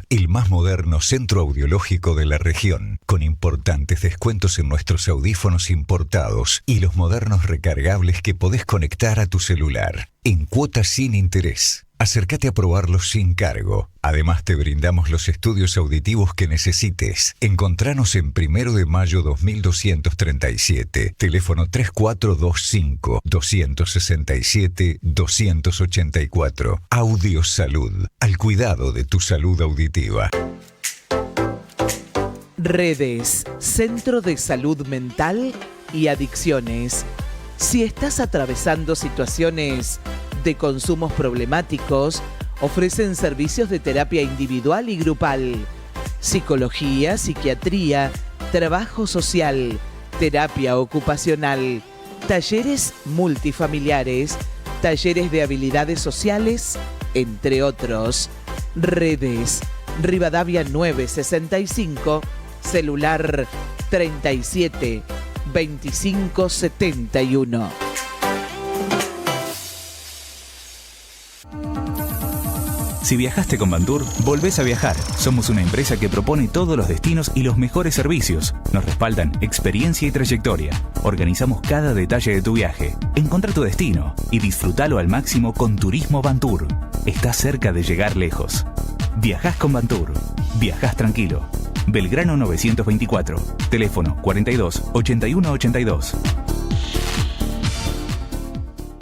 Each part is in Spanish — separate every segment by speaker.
Speaker 1: el más moderno centro audiológico de la región, con importantes descuentos en nuestros audífonos importados y los modernos recargables que podés conectar a tu celular, en cuotas sin interés. Acércate a probarlos sin cargo. Además, te brindamos los estudios auditivos que necesites. Encontranos en 1 de Mayo 2237, teléfono 3425-267-284. Audiosalud, al cuidado de tu salud auditiva.
Speaker 2: Redes, Centro de Salud Mental y Adicciones. Si estás atravesando situaciones de consumos problemáticos, ofrecen servicios de terapia individual y grupal, psicología, psiquiatría, trabajo social, terapia ocupacional, talleres multifamiliares, talleres de habilidades sociales, entre otros. Redes, Rivadavia 965, celular 37 25 71.
Speaker 3: Si viajaste con Bantur, volvés a viajar. Somos una empresa que propone todos los destinos y los mejores servicios. Nos respaldan experiencia y trayectoria. Organizamos cada detalle de tu viaje. Encontrá tu destino y disfrútalo al máximo con Turismo Bantur. Estás cerca de llegar lejos. Viajás con Bantur. Viajás tranquilo. Belgrano 924. Teléfono 42 81 82.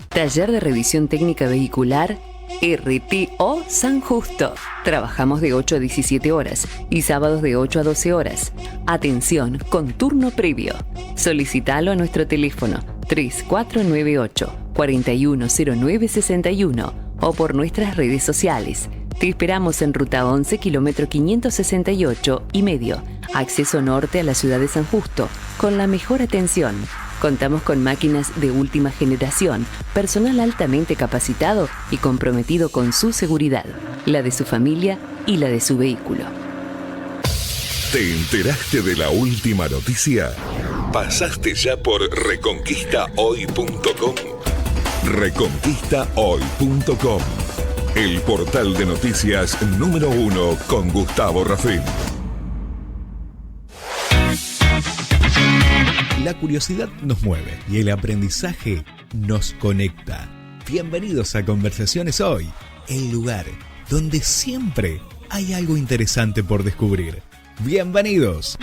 Speaker 4: Taller de Revisión Técnica Vehicular RTO San Justo. Trabajamos de 8 a 17 horas y sábados de 8 a 12 horas. Atención con turno previo. Solicitalo a nuestro teléfono 3498-410961 o por nuestras redes sociales. Te esperamos en Ruta 11, kilómetro 568 y medio, acceso norte a la ciudad de San Justo, con la mejor atención. Contamos con máquinas de última generación, personal altamente capacitado y comprometido con su seguridad, la de su familia y la de su vehículo.
Speaker 5: ¿Te enteraste de la última noticia? ¿Pasaste ya por reconquistahoy.com? Reconquistahoy.com, el portal de noticias número 1 con Gustavo Rafín.
Speaker 6: La curiosidad nos mueve y el aprendizaje nos conecta. Bienvenidos a Conversaciones Hoy, el lugar donde siempre hay algo interesante por descubrir. ¡Bienvenidos!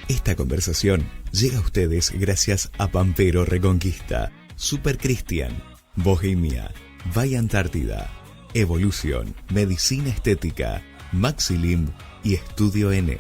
Speaker 6: Esta conversación llega a ustedes gracias a Pampero Reconquista, Super Cristian, Bohemia, Vaya Antártida, Evolución, Medicina Estética, Maxilim y Estudio N.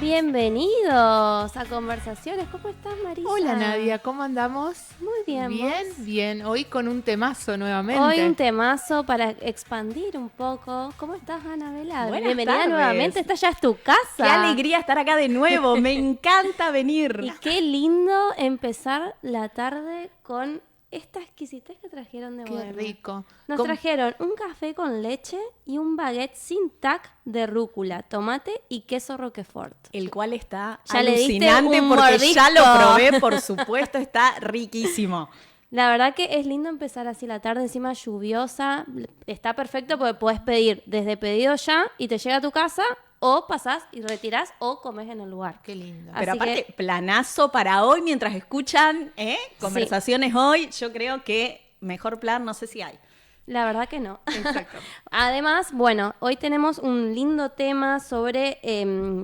Speaker 7: Bienvenidos a Conversaciones. ¿Cómo estás, Marisa?
Speaker 8: Hola, Nadia. ¿Cómo andamos?
Speaker 7: Muy bien.
Speaker 8: Bien,
Speaker 7: ¿vos?
Speaker 8: bien. Hoy con un temazo nuevamente.
Speaker 7: Hoy un temazo para expandir un poco. ¿Cómo estás, Ana Velar?
Speaker 9: Buenas
Speaker 7: Bienvenida
Speaker 9: tardes.
Speaker 7: nuevamente. Esta ya es tu casa.
Speaker 9: Qué alegría estar acá de nuevo. Me encanta venir.
Speaker 7: Y qué lindo empezar la tarde con esta exquisitez que trajeron de
Speaker 8: Qué
Speaker 7: Bohemia.
Speaker 8: rico.
Speaker 7: Nos trajeron un café con leche y un baguette sin tac de rúcula, tomate y queso roquefort.
Speaker 9: El cual está
Speaker 7: Ya le diste
Speaker 9: alucinante
Speaker 7: un
Speaker 9: porque
Speaker 7: mordisco.
Speaker 9: ya lo probé, por supuesto, está riquísimo.
Speaker 7: La verdad que es lindo empezar así la tarde, encima lluviosa. Está perfecto porque podés pedir desde pedido ya y te llega a tu casa, o pasás y retirás o comes en el lugar.
Speaker 8: Qué lindo.
Speaker 9: Pero
Speaker 7: Así
Speaker 9: aparte,
Speaker 7: que,
Speaker 9: planazo para hoy mientras escuchan Conversaciones Hoy. Yo creo que mejor plan no sé si hay.
Speaker 7: la verdad que no.
Speaker 9: Exacto.
Speaker 7: Además, bueno, hoy tenemos un lindo tema sobre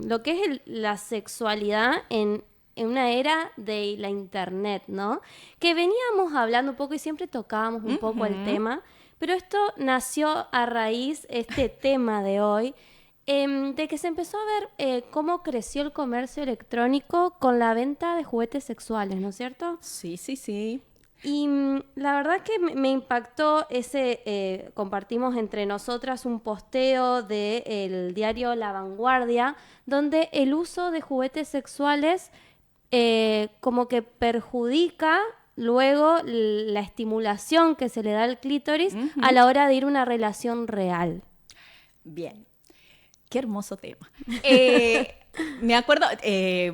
Speaker 7: lo que es la sexualidad en una era de la internet, ¿no? Que veníamos hablando un poco y siempre tocábamos un poco el tema, pero esto nació a raíz, este tema de hoy, de que se empezó a ver cómo creció el comercio electrónico con la venta de juguetes sexuales, ¿no es cierto?
Speaker 9: Sí, sí, sí.
Speaker 7: Y la verdad que me impactó compartimos entre nosotras un posteo del diario La Vanguardia, donde el uso de juguetes sexuales como que perjudica luego la estimulación que se le da al clítoris a la hora de ir a una relación real.
Speaker 9: Bien. Qué hermoso tema. Me acuerdo,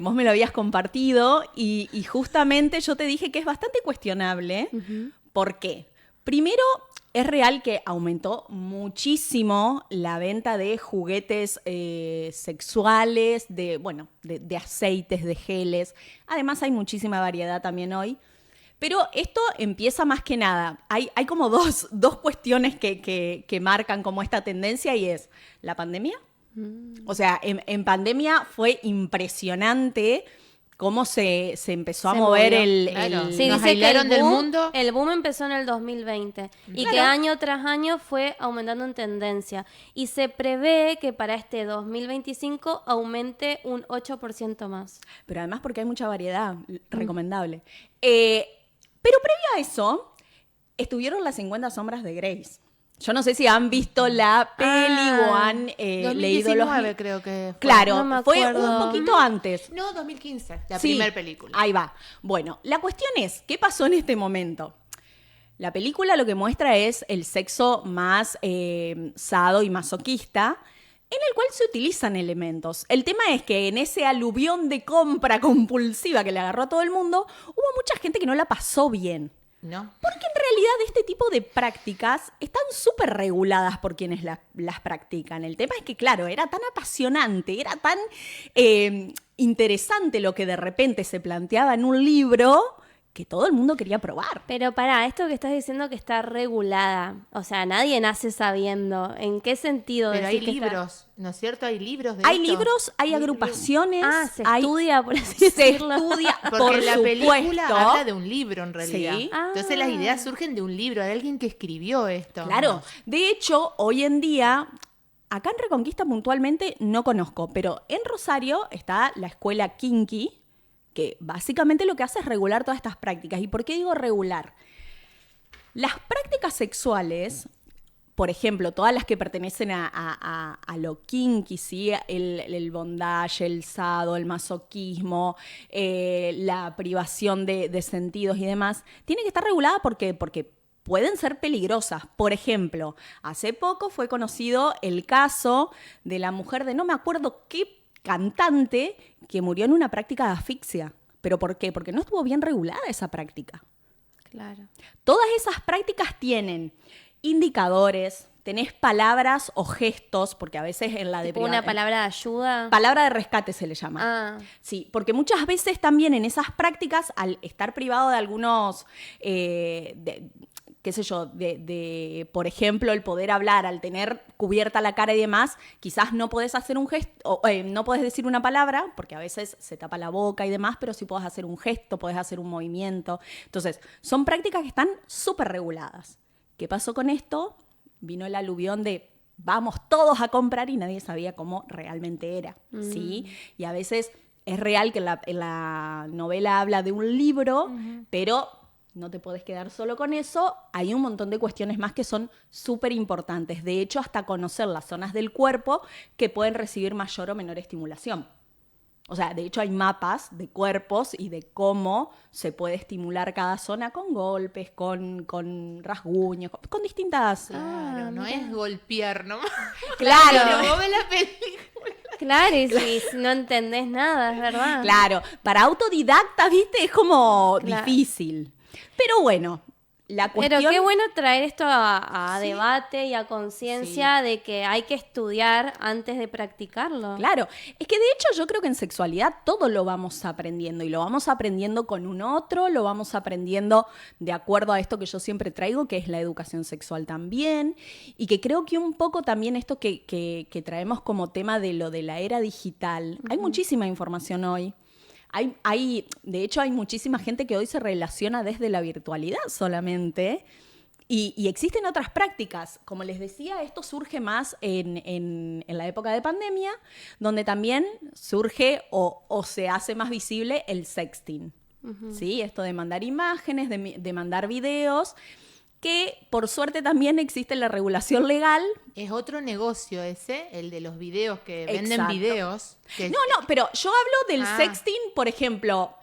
Speaker 9: vos me lo habías compartido y justamente yo te dije que es bastante cuestionable. ¿Por qué? Primero, es real que aumentó muchísimo la venta de juguetes sexuales, de aceites, de geles. Además, hay muchísima variedad también hoy. Pero esto empieza más que nada. Hay como dos cuestiones que marcan como esta tendencia y es la pandemia. O sea, en pandemia fue impresionante cómo se empezó a mover
Speaker 8: Claro.
Speaker 7: Sí,
Speaker 8: Nos
Speaker 7: dice que
Speaker 8: aislaron del mundo.
Speaker 7: el boom empezó en el 2020 y que año tras año fue aumentando en tendencia. Y se prevé que para este 2025 aumente un 8% más.
Speaker 9: Pero además porque hay mucha variedad, recomendable. Pero previo a eso, estuvieron las 50 sombras de Grace. Yo no sé si han visto la peli o han leído los...
Speaker 8: 2019 creo que fue.
Speaker 9: Claro,
Speaker 7: No me
Speaker 9: fue
Speaker 7: acuerdo.
Speaker 9: un poquito antes.
Speaker 8: No, 2015, la
Speaker 9: Sí,
Speaker 8: primera película.
Speaker 9: Ahí va. Bueno, la cuestión es, ¿qué pasó en este momento? La película lo que muestra es el sexo más sado y masoquista, en el cual se utilizan elementos. El tema es que en ese aluvión de compra compulsiva que le agarró a todo el mundo, hubo mucha gente que no la pasó bien.
Speaker 8: ¿No?
Speaker 9: Porque en realidad este tipo de prácticas están súper reguladas por quienes las practican. El tema es que, claro, era tan apasionante, era tan interesante lo que de repente se planteaba en un libro que todo el mundo quería probar.
Speaker 7: Pero pará, esto que estás diciendo que está regulada, o sea, nadie nace sabiendo. ¿En qué sentido?
Speaker 8: Pero hay
Speaker 7: decir que está-
Speaker 8: libros, ¿no es cierto? Hay libros de
Speaker 9: Hay
Speaker 8: esto.
Speaker 9: libros, hay agrupaciones.
Speaker 7: se
Speaker 9: hay-
Speaker 7: estudia, por así
Speaker 9: Se
Speaker 7: decirlo.
Speaker 9: estudia,
Speaker 8: Porque
Speaker 9: por
Speaker 8: la
Speaker 9: supuesto.
Speaker 8: película habla de un libro en realidad.
Speaker 9: Sí.
Speaker 8: Entonces las ideas surgen de un libro, de alguien que escribió esto.
Speaker 9: Claro. De hecho, hoy en día, acá en Reconquista puntualmente no conozco, pero en Rosario está la escuela Kinky, que básicamente lo que hace es regular todas estas prácticas. ¿Y por qué digo regular? Las prácticas sexuales, por ejemplo, todas las que pertenecen a lo kinky, ¿sí? El bondage, el sado, el masoquismo, la privación de sentidos y demás, tiene que estar regulada porque pueden ser peligrosas. Por ejemplo, hace poco fue conocido el caso de la mujer de no me acuerdo qué cantante que murió en una práctica de asfixia. ¿Pero por qué? Porque no estuvo bien regulada esa práctica.
Speaker 7: Claro.
Speaker 9: Todas esas prácticas tienen indicadores, tenés palabras o gestos, porque a veces en la
Speaker 7: Tipo una palabra de ayuda.
Speaker 9: palabra de rescate se le llama.
Speaker 7: Ah.
Speaker 9: Sí, porque muchas veces también en esas prácticas, al estar privado de algunos, qué sé yo, de, por ejemplo, el poder hablar, al tener cubierta la cara y demás, quizás no podés hacer un gesto, no podés decir una palabra, porque a veces se tapa la boca y demás, pero sí podés hacer un gesto, podés hacer un movimiento. Entonces, son prácticas que están súper reguladas. ¿Qué pasó con esto? Vino el aluvión de vamos todos a comprar y nadie sabía cómo realmente era, ¿sí? Y a veces es real que en la novela habla de un libro, pero no te podés quedar solo con eso. Hay un montón de cuestiones más que son súper importantes. De hecho, hasta conocer las zonas del cuerpo que pueden recibir mayor o menor estimulación. O sea, de hecho hay mapas de cuerpos y de cómo se puede estimular cada zona con golpes, con rasguños, con distintas...
Speaker 8: Claro, no es golpear nomás.
Speaker 9: Claro.
Speaker 8: Pero vos ves la película.
Speaker 7: Claro, y si no entendés nada, es verdad.
Speaker 9: Claro, para autodidactas, viste, es como
Speaker 7: Claro.
Speaker 9: difícil. Pero bueno, la cuestión...
Speaker 7: Pero qué bueno traer esto a debate y a conciencia de que hay que estudiar antes de practicarlo.
Speaker 9: Claro, es que de hecho yo creo que en sexualidad todo lo vamos aprendiendo y lo vamos aprendiendo con un otro, lo vamos aprendiendo de acuerdo a esto que yo siempre traigo, que es la educación sexual también, y que creo que un poco también esto que traemos como tema de lo de la era digital, hay muchísima información hoy. De hecho, hay muchísima gente que hoy se relaciona desde la virtualidad solamente y existen otras prácticas. Como les decía, esto surge más en la época de pandemia, donde también surge o se hace más visible el sexting. ¿Sí? Esto de mandar imágenes, de mandar videos, que por suerte también existe la regulación legal.
Speaker 8: Es otro negocio ese, el de los videos que venden
Speaker 9: Exacto.
Speaker 8: videos. Que
Speaker 9: No, pero yo hablo del
Speaker 8: Ah.
Speaker 9: sexting, por ejemplo,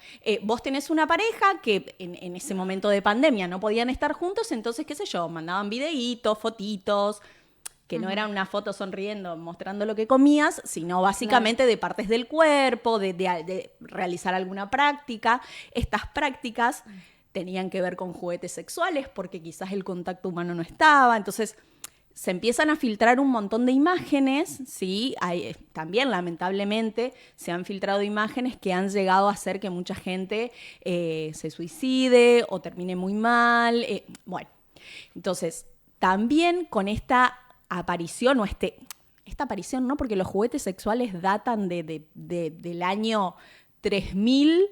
Speaker 9: vos tenés una pareja que en ese momento de pandemia no podían estar juntos, entonces, qué sé yo, mandaban videitos, fotitos, que no eran una foto sonriendo mostrando lo que comías, sino básicamente de partes del cuerpo, de realizar alguna práctica. Estas prácticas tenían que ver con juguetes sexuales porque quizás el contacto humano no estaba. Entonces se empiezan a filtrar un montón de imágenes, ¿sí? También lamentablemente se han filtrado imágenes que han llegado a hacer que mucha gente se suicide o termine muy mal. Bueno, entonces también con esta aparición esta aparición, ¿no? Porque los juguetes sexuales datan del año 3000.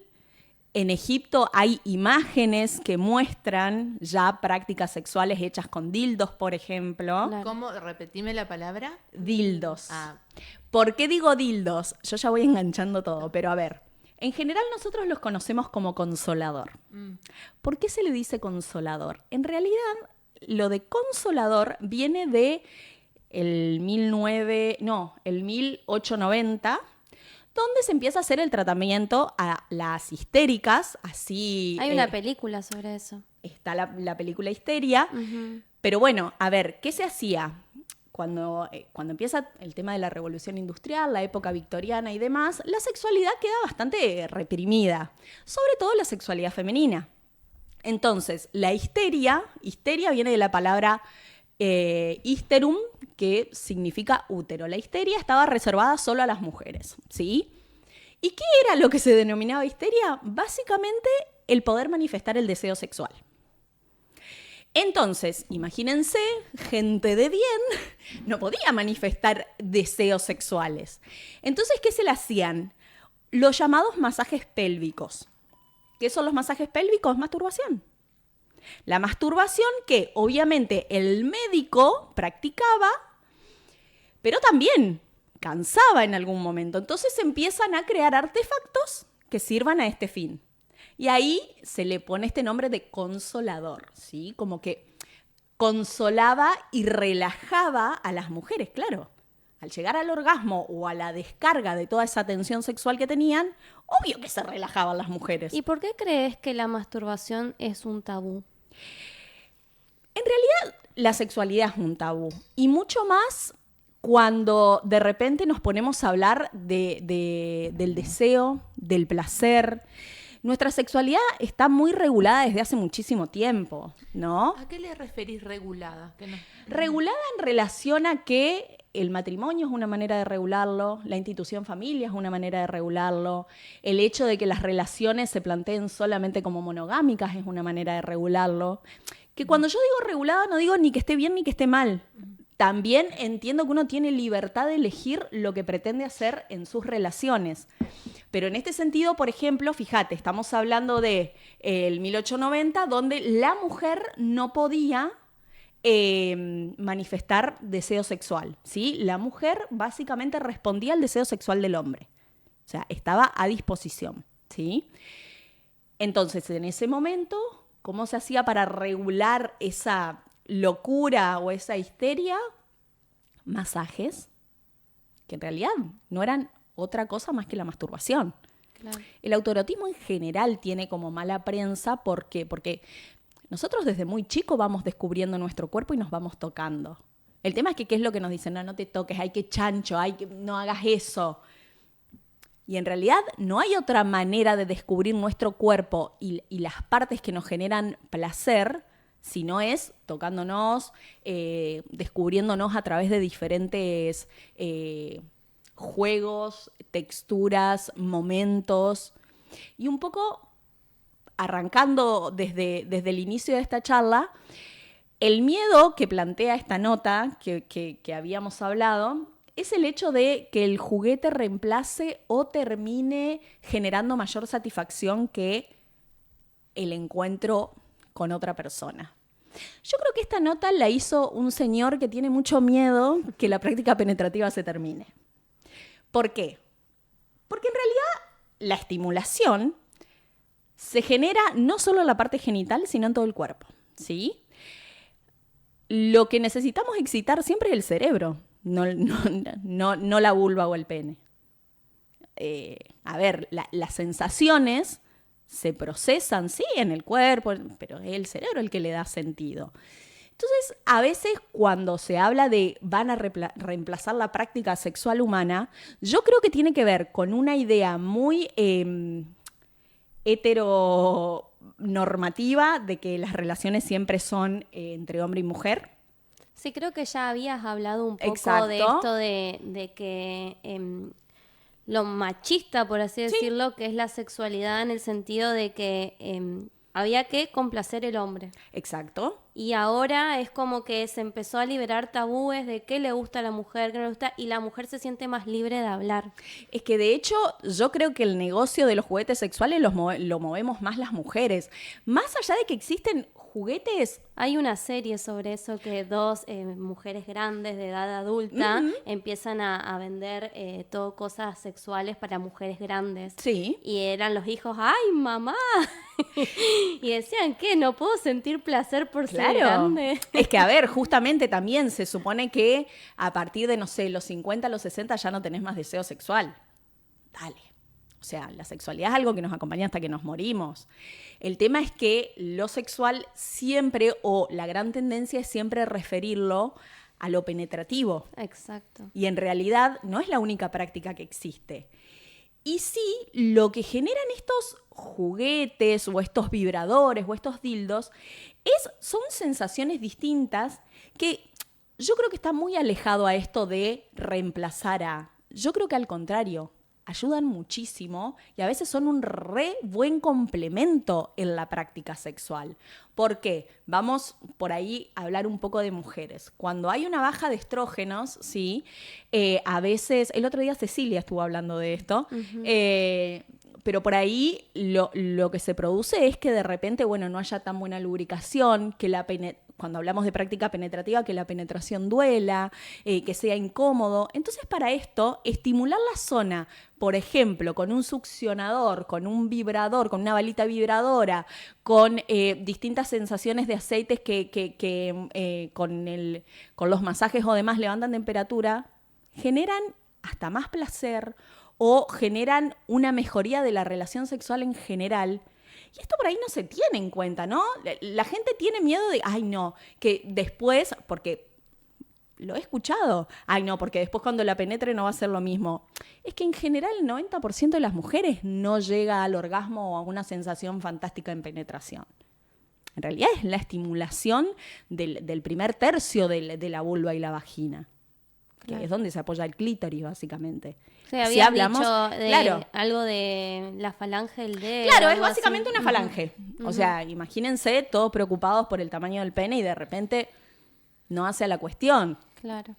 Speaker 9: En Egipto hay imágenes que muestran ya prácticas sexuales hechas con dildos, por ejemplo.
Speaker 8: Claro. ¿Cómo? Repetime la palabra.
Speaker 9: Dildos. ¿Por qué digo dildos? Yo ya voy enganchando todo, pero a ver. En general nosotros los conocemos como consolador. ¿Por qué se le dice consolador? En realidad, lo de consolador viene de el 1890, donde se empieza a hacer el tratamiento a las histéricas, así...
Speaker 7: Hay una película sobre eso.
Speaker 9: Está la película Histeria, pero bueno, a ver, ¿qué se hacía? Cuando empieza el tema de la revolución industrial, la época victoriana y demás, la sexualidad queda bastante reprimida, sobre todo la sexualidad femenina. Entonces, la histeria viene de la palabra histerum, que significa útero. La histeria estaba reservada solo a las mujeres, ¿sí? ¿Y qué era lo que se denominaba histeria? Básicamente, el poder manifestar el deseo sexual. Entonces, imagínense, gente de bien no podía manifestar deseos sexuales. Entonces, ¿qué se le hacían? Los llamados masajes pélvicos. ¿Qué son los masajes pélvicos? Masturbación. La masturbación que obviamente el médico practicaba, pero también cansaba en algún momento. Entonces empiezan a crear artefactos que sirvan a este fin. Y ahí se le pone este nombre de consolador, ¿sí? Como que consolaba y relajaba a las mujeres, claro. Al llegar al orgasmo o a la descarga de toda esa tensión sexual que tenían, obvio que se relajaban las mujeres.
Speaker 7: ¿Y por qué crees que la masturbación es un tabú?
Speaker 9: En realidad, la sexualidad es un tabú. Y mucho más cuando de repente nos ponemos a hablar del deseo, del placer. Nuestra sexualidad está muy regulada desde hace muchísimo tiempo, ¿no?
Speaker 8: ¿A qué le referís regulada? Que no...
Speaker 9: Regulada en relación a que el matrimonio es una manera de regularlo, la institución familia es una manera de regularlo, el hecho de que las relaciones se planteen solamente como monogámicas es una manera de regularlo. Que cuando yo digo regulada no digo ni que esté bien ni que esté mal. También entiendo que uno tiene libertad de elegir lo que pretende hacer en sus relaciones. Pero en este sentido, por ejemplo, fíjate, estamos hablando de el 1890, donde la mujer no podía manifestar deseo sexual, ¿sí? La mujer básicamente respondía al deseo sexual del hombre. O sea, estaba a disposición, ¿sí? Entonces, en ese momento, ¿cómo se hacía para regular esa locura o esa histeria? Masajes, que en realidad no eran otra cosa más que la masturbación. Claro. El autoerotismo en general tiene como mala prensa. ¿Por qué? Porque nosotros desde muy chico vamos descubriendo nuestro cuerpo y nos vamos tocando. El tema es que ¿qué es lo que nos dicen? No te toques, hay que chancho, no hagas eso. Y en realidad no hay otra manera de descubrir nuestro cuerpo y las partes que nos generan placer, si no es tocándonos, descubriéndonos a través de diferentes juegos, texturas, momentos. Y un poco arrancando desde el inicio de esta charla, el miedo que plantea esta nota que habíamos hablado es el hecho de que el juguete reemplace o termine generando mayor satisfacción que el encuentro con otra persona. Yo creo que esta nota la hizo un señor que tiene mucho miedo que la práctica penetrativa se termine. ¿Por qué? Porque en realidad la estimulación se genera no solo en la parte genital, sino en todo el cuerpo, ¿sí? Lo que necesitamos excitar siempre es el cerebro, no la vulva o el pene. Las sensaciones se procesan, sí, en el cuerpo, pero es el cerebro el que le da sentido. Entonces, a veces cuando se habla de van a reemplazar la práctica sexual humana, yo creo que tiene que ver con una idea muy heteronormativa de que las relaciones siempre son entre hombre y mujer.
Speaker 7: Sí, creo que ya habías hablado un poco
Speaker 9: Exacto.
Speaker 7: de esto de que lo machista, por así decirlo, que es la sexualidad en el sentido de que había que complacer el hombre.
Speaker 9: Exacto.
Speaker 7: Y ahora es como que se empezó a liberar tabúes de qué le gusta a la mujer, qué no le gusta, y la mujer se siente más libre de hablar.
Speaker 9: Es que de hecho yo creo que el negocio de los juguetes sexuales lo movemos más las mujeres. Más allá de que existen juguetes...
Speaker 7: Hay una serie sobre eso que dos mujeres grandes de edad adulta empiezan a vender todo cosas sexuales para mujeres grandes.
Speaker 9: Sí.
Speaker 7: Y eran los hijos, ¡ay, mamá! Y decían, ¿qué? ¿No puedo sentir placer por ser grande?
Speaker 9: Es que, a ver, justamente también se supone que a partir de, no sé, los 50, los 60 ya no tenés más deseo sexual. Dale. O sea, la sexualidad es algo que nos acompaña hasta que nos morimos. El tema es que lo sexual siempre, o la gran tendencia es siempre referirlo a lo penetrativo.
Speaker 7: Exacto.
Speaker 9: Y en realidad no es la única práctica que existe. Y sí, lo que generan estos juguetes o estos vibradores o estos dildos son sensaciones distintas que yo creo que está muy alejado a esto de reemplazar a... Yo creo que al contrario, ayudan muchísimo y a veces son un re buen complemento en la práctica sexual. ¿Por qué? Vamos por ahí a hablar un poco de mujeres. Cuando hay una baja de estrógenos, sí, a veces, el otro día Cecilia estuvo hablando de esto, pero por ahí lo que se produce es que de repente, bueno, no haya tan buena lubricación, que cuando hablamos de práctica penetrativa, que la penetración duela, que sea incómodo. Entonces, para esto, estimular la zona, por ejemplo, con un succionador, con un vibrador, con una balita vibradora, con distintas sensaciones de aceites que con los masajes o demás levantan temperatura, generan hasta más placer o generan una mejoría de la relación sexual en general. Y esto por ahí no se tiene en cuenta, ¿no? La gente tiene miedo de, ay no, que después, porque lo he escuchado, ay no, porque después cuando la penetre no va a ser lo mismo. Es que en general el 90% de las mujeres no llega al orgasmo o a una sensación fantástica en penetración. En realidad es la estimulación del primer tercio de la vulva y la vagina, que es donde se apoya el clítoris, básicamente.
Speaker 7: O sea, había dicho de algo de la falange del dedo.
Speaker 9: Claro, es básicamente una falange. O sea, imagínense todos preocupados por el tamaño del pene y de repente no hace a la cuestión.
Speaker 7: Claro.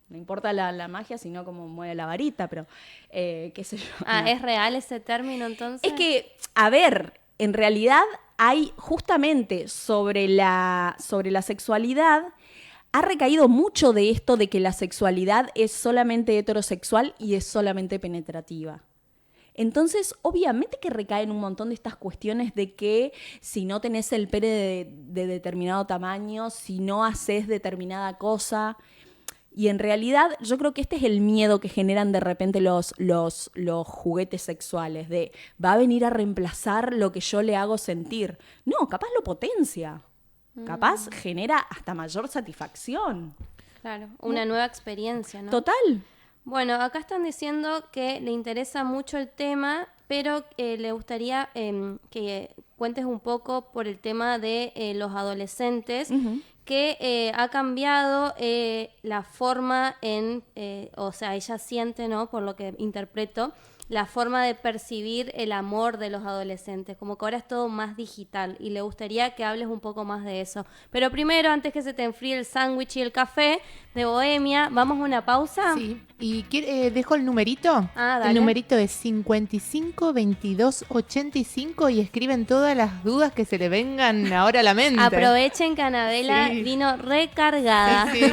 Speaker 9: No importa la magia, sino cómo mueve la varita, pero qué sé yo.
Speaker 7: No. ¿Es real ese término entonces?
Speaker 9: Es que, a ver, en realidad hay justamente sobre la sexualidad... Ha recaído mucho de esto de que la sexualidad es solamente heterosexual y es solamente penetrativa. Entonces, obviamente que recaen un montón de estas cuestiones de que si no tenés el pene de determinado tamaño, si no haces determinada cosa. Y en realidad yo creo que este es el miedo que generan de repente los juguetes sexuales, de va a venir a reemplazar lo que yo le hago sentir. No, capaz lo potencia. Capaz genera hasta mayor satisfacción.
Speaker 7: Claro, una nueva experiencia, ¿no?
Speaker 9: Total.
Speaker 7: Bueno, acá están diciendo que le interesa mucho el tema, pero le gustaría que cuentes un poco por el tema de los adolescentes, que ha cambiado la forma o sea, ella siente, ¿no? Por lo que interpreto, la forma de percibir el amor de los adolescentes, como que ahora es todo más digital y le gustaría que hables un poco más de eso. Pero primero, antes que se te enfríe el sándwich y el café de Bohemia, ¿vamos a una pausa?
Speaker 8: Sí, y dejo el numerito.
Speaker 7: Dale.
Speaker 8: El numerito es 55 22 85 y escriben todas las dudas que se le vengan ahora a la mente.
Speaker 7: Aprovechen que Anabela vino recargada.
Speaker 8: Sí.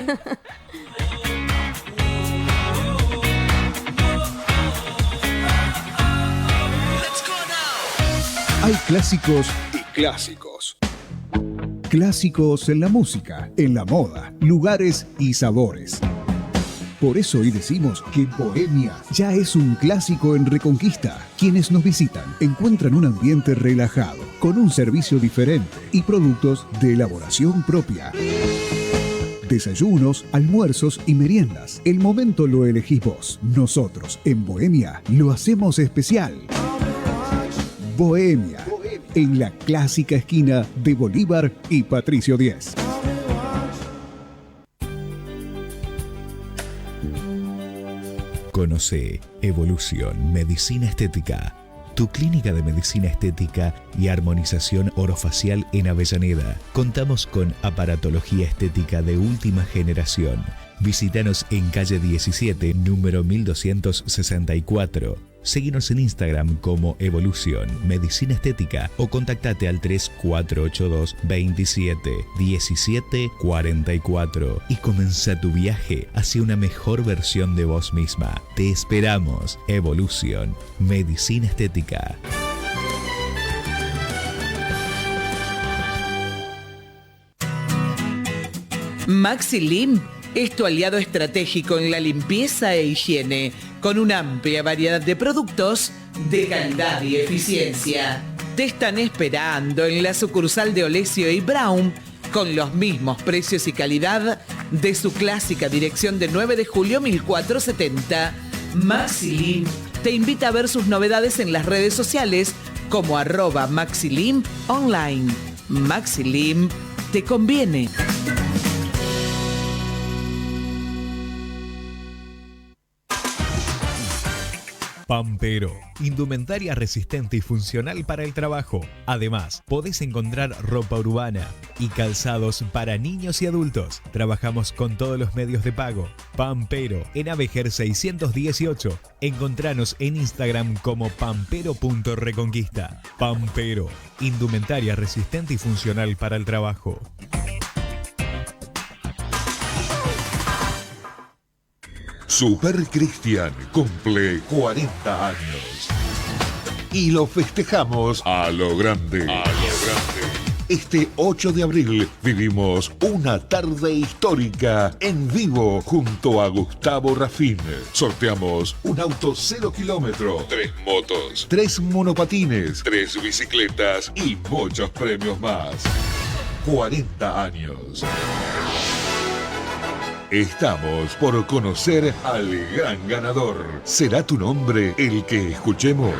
Speaker 10: Hay clásicos y clásicos. Clásicos en la música, en la moda, lugares y sabores. Por eso hoy decimos que Bohemia ya es un clásico en Reconquista. Quienes nos visitan encuentran un ambiente relajado, con un servicio diferente y productos de elaboración propia. Desayunos, almuerzos y meriendas. El momento lo elegís vos. Nosotros, en Bohemia, lo hacemos especial. Bohemia, en la clásica esquina de Bolívar y Patricio 10.
Speaker 6: Conoce Evolución Medicina Estética, tu clínica de medicina estética y armonización orofacial en Avellaneda. Contamos con aparatología estética de última generación. Visítanos en calle 17, número 1264. Seguinos en Instagram como Evolución Medicina Estética o contactate al 3482 27 17 44 y comienza tu viaje hacia una mejor versión de vos misma. Te esperamos. Evolución Medicina Estética.
Speaker 2: Maxilim es tu aliado estratégico en la limpieza e higiene, con una amplia variedad de productos de calidad y eficiencia. Te están esperando en la sucursal de Olesio y Brown, con los mismos precios y calidad de su clásica dirección de 9 de julio 1470. Maxilim te invita a ver sus novedades en las redes sociales como @Maxilim Online. Maxilim te conviene.
Speaker 6: Pampero, indumentaria resistente y funcional para el trabajo. Además, podés encontrar ropa urbana y calzados para niños y adultos. Trabajamos con todos los medios de pago. Pampero, en Avejer 618. Encontranos en Instagram como pampero.reconquista. Pampero, indumentaria resistente y funcional para el trabajo.
Speaker 5: Super Cristian cumple 40 años. Y lo festejamos a lo grande. Este 8 de abril vivimos una tarde histórica en vivo junto a Gustavo Rafín. Sorteamos un auto 0 kilómetro, 3 motos, 3 monopatines, 3 bicicletas y muchos premios más. 40 años. Estamos por conocer al gran ganador. ¿Será tu nombre el que escuchemos?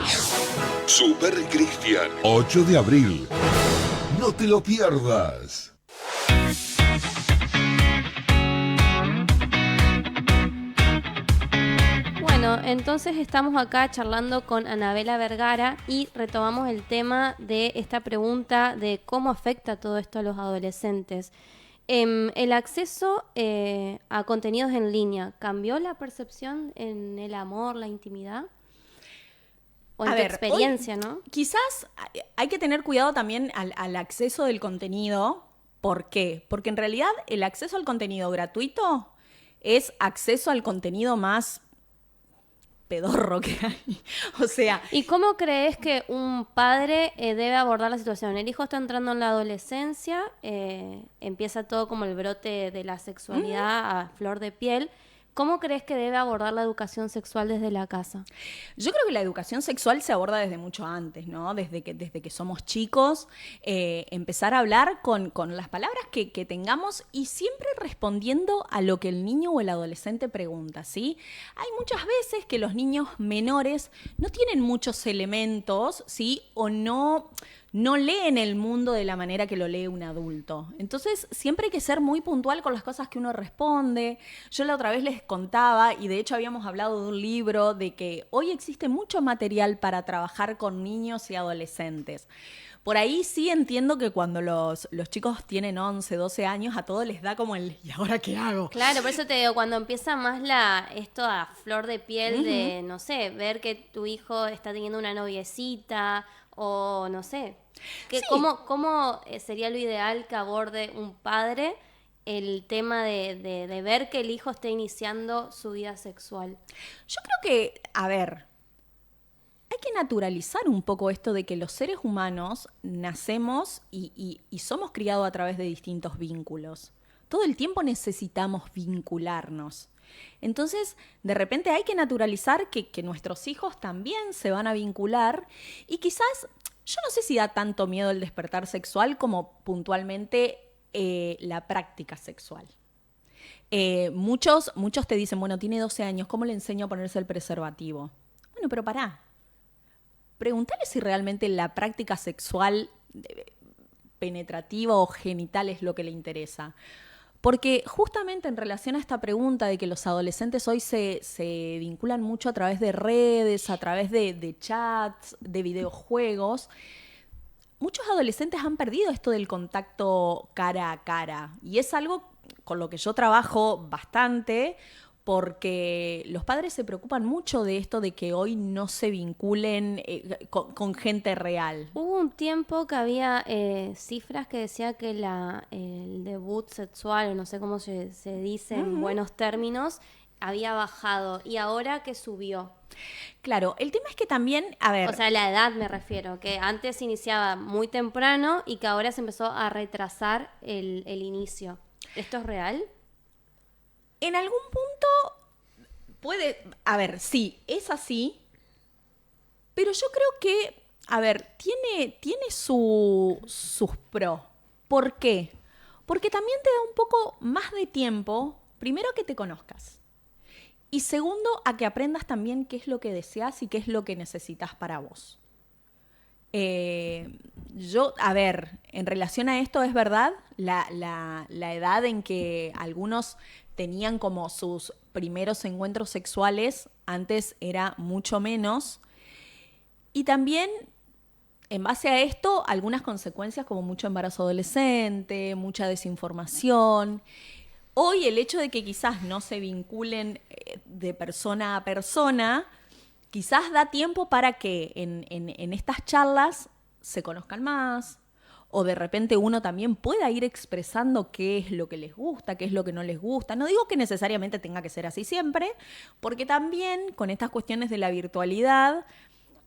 Speaker 5: Super Cristian, 8 de abril. No te lo pierdas.
Speaker 7: Bueno, entonces estamos acá charlando con Anabela Vergara y retomamos el tema de esta pregunta de cómo afecta todo esto a los adolescentes. El acceso a contenidos en línea, ¿cambió la percepción en el amor, la intimidad? O en tu experiencia, ¿no?
Speaker 9: Quizás hay que tener cuidado también al acceso del contenido. ¿Por qué? Porque en realidad el acceso al contenido gratuito es acceso al contenido más pedorro que hay. O sea...
Speaker 7: ¿Y cómo crees que un padre debe abordar la situación? El hijo está entrando en la adolescencia, empieza todo como el brote de la sexualidad a flor de piel. ¿Cómo crees que debe abordar la educación sexual desde la casa?
Speaker 9: Yo creo que la educación sexual se aborda desde mucho antes, ¿no? Desde que somos chicos, empezar a hablar con las palabras que tengamos y siempre respondiendo a lo que el niño o el adolescente pregunta, ¿sí? Hay muchas veces que los niños menores no tienen muchos elementos, ¿sí? O no leen el mundo de la manera que lo lee un adulto. Entonces, siempre hay que ser muy puntual con las cosas que uno responde. Yo la otra vez les contaba, y de hecho habíamos hablado de un libro, de que hoy existe mucho material para trabajar con niños y adolescentes. Por ahí sí entiendo que cuando los chicos tienen 11, 12 años, a todos les da como el ¿y ahora qué hago?
Speaker 7: Claro, por eso te digo, cuando empieza más esto a flor de piel de, no sé, ver que tu hijo está teniendo una noviecita o no sé. Sí. ¿Cómo sería lo ideal que aborde un padre el tema de ver que el hijo esté iniciando su vida sexual?
Speaker 9: Yo creo que, a ver, hay que naturalizar un poco esto de que los seres humanos nacemos y somos criados a través de distintos vínculos. Todo el tiempo necesitamos vincularnos. Entonces, de repente hay que naturalizar que nuestros hijos también se van a vincular y quizás yo no sé si da tanto miedo el despertar sexual como puntualmente la práctica sexual. Muchos te dicen, bueno, tiene 12 años, ¿cómo le enseño a ponerse el preservativo? Bueno, pero pará. Pregúntale si realmente la práctica sexual penetrativa o genital es lo que le interesa. Porque justamente en relación a esta pregunta de que los adolescentes hoy se vinculan mucho a través de redes, a través de chats, de videojuegos, muchos adolescentes han perdido esto del contacto cara a cara. Y es algo con lo que yo trabajo bastante, porque los padres se preocupan mucho de esto de que hoy no se vinculen con gente real.
Speaker 7: Hubo un tiempo que había cifras que decía que el debut sexual, o no sé cómo se dice en buenos términos, había bajado y ahora que subió.
Speaker 9: Claro, el tema es que también, a ver...
Speaker 7: O sea, la edad me refiero, que antes se iniciaba muy temprano y que ahora se empezó a retrasar el inicio. ¿Esto es real?
Speaker 9: En algún punto puede... A ver, sí, es así, pero yo creo que, a ver, tiene sus pros. ¿Por qué? Porque también te da un poco más de tiempo, primero, que te conozcas. Y segundo, a que aprendas también qué es lo que deseas y qué es lo que necesitas para vos. A ver, en relación a esto, es verdad, la edad en que algunos tenían como sus primeros encuentros sexuales antes era mucho menos. Y también, en base a esto, algunas consecuencias como mucho embarazo adolescente, mucha desinformación. Hoy el hecho de que quizás no se vinculen de persona a persona, quizás da tiempo para que en estas charlas se conozcan más, o de repente uno también pueda ir expresando qué es lo que les gusta, qué es lo que no les gusta. No digo que necesariamente tenga que ser así siempre, porque también con estas cuestiones de la virtualidad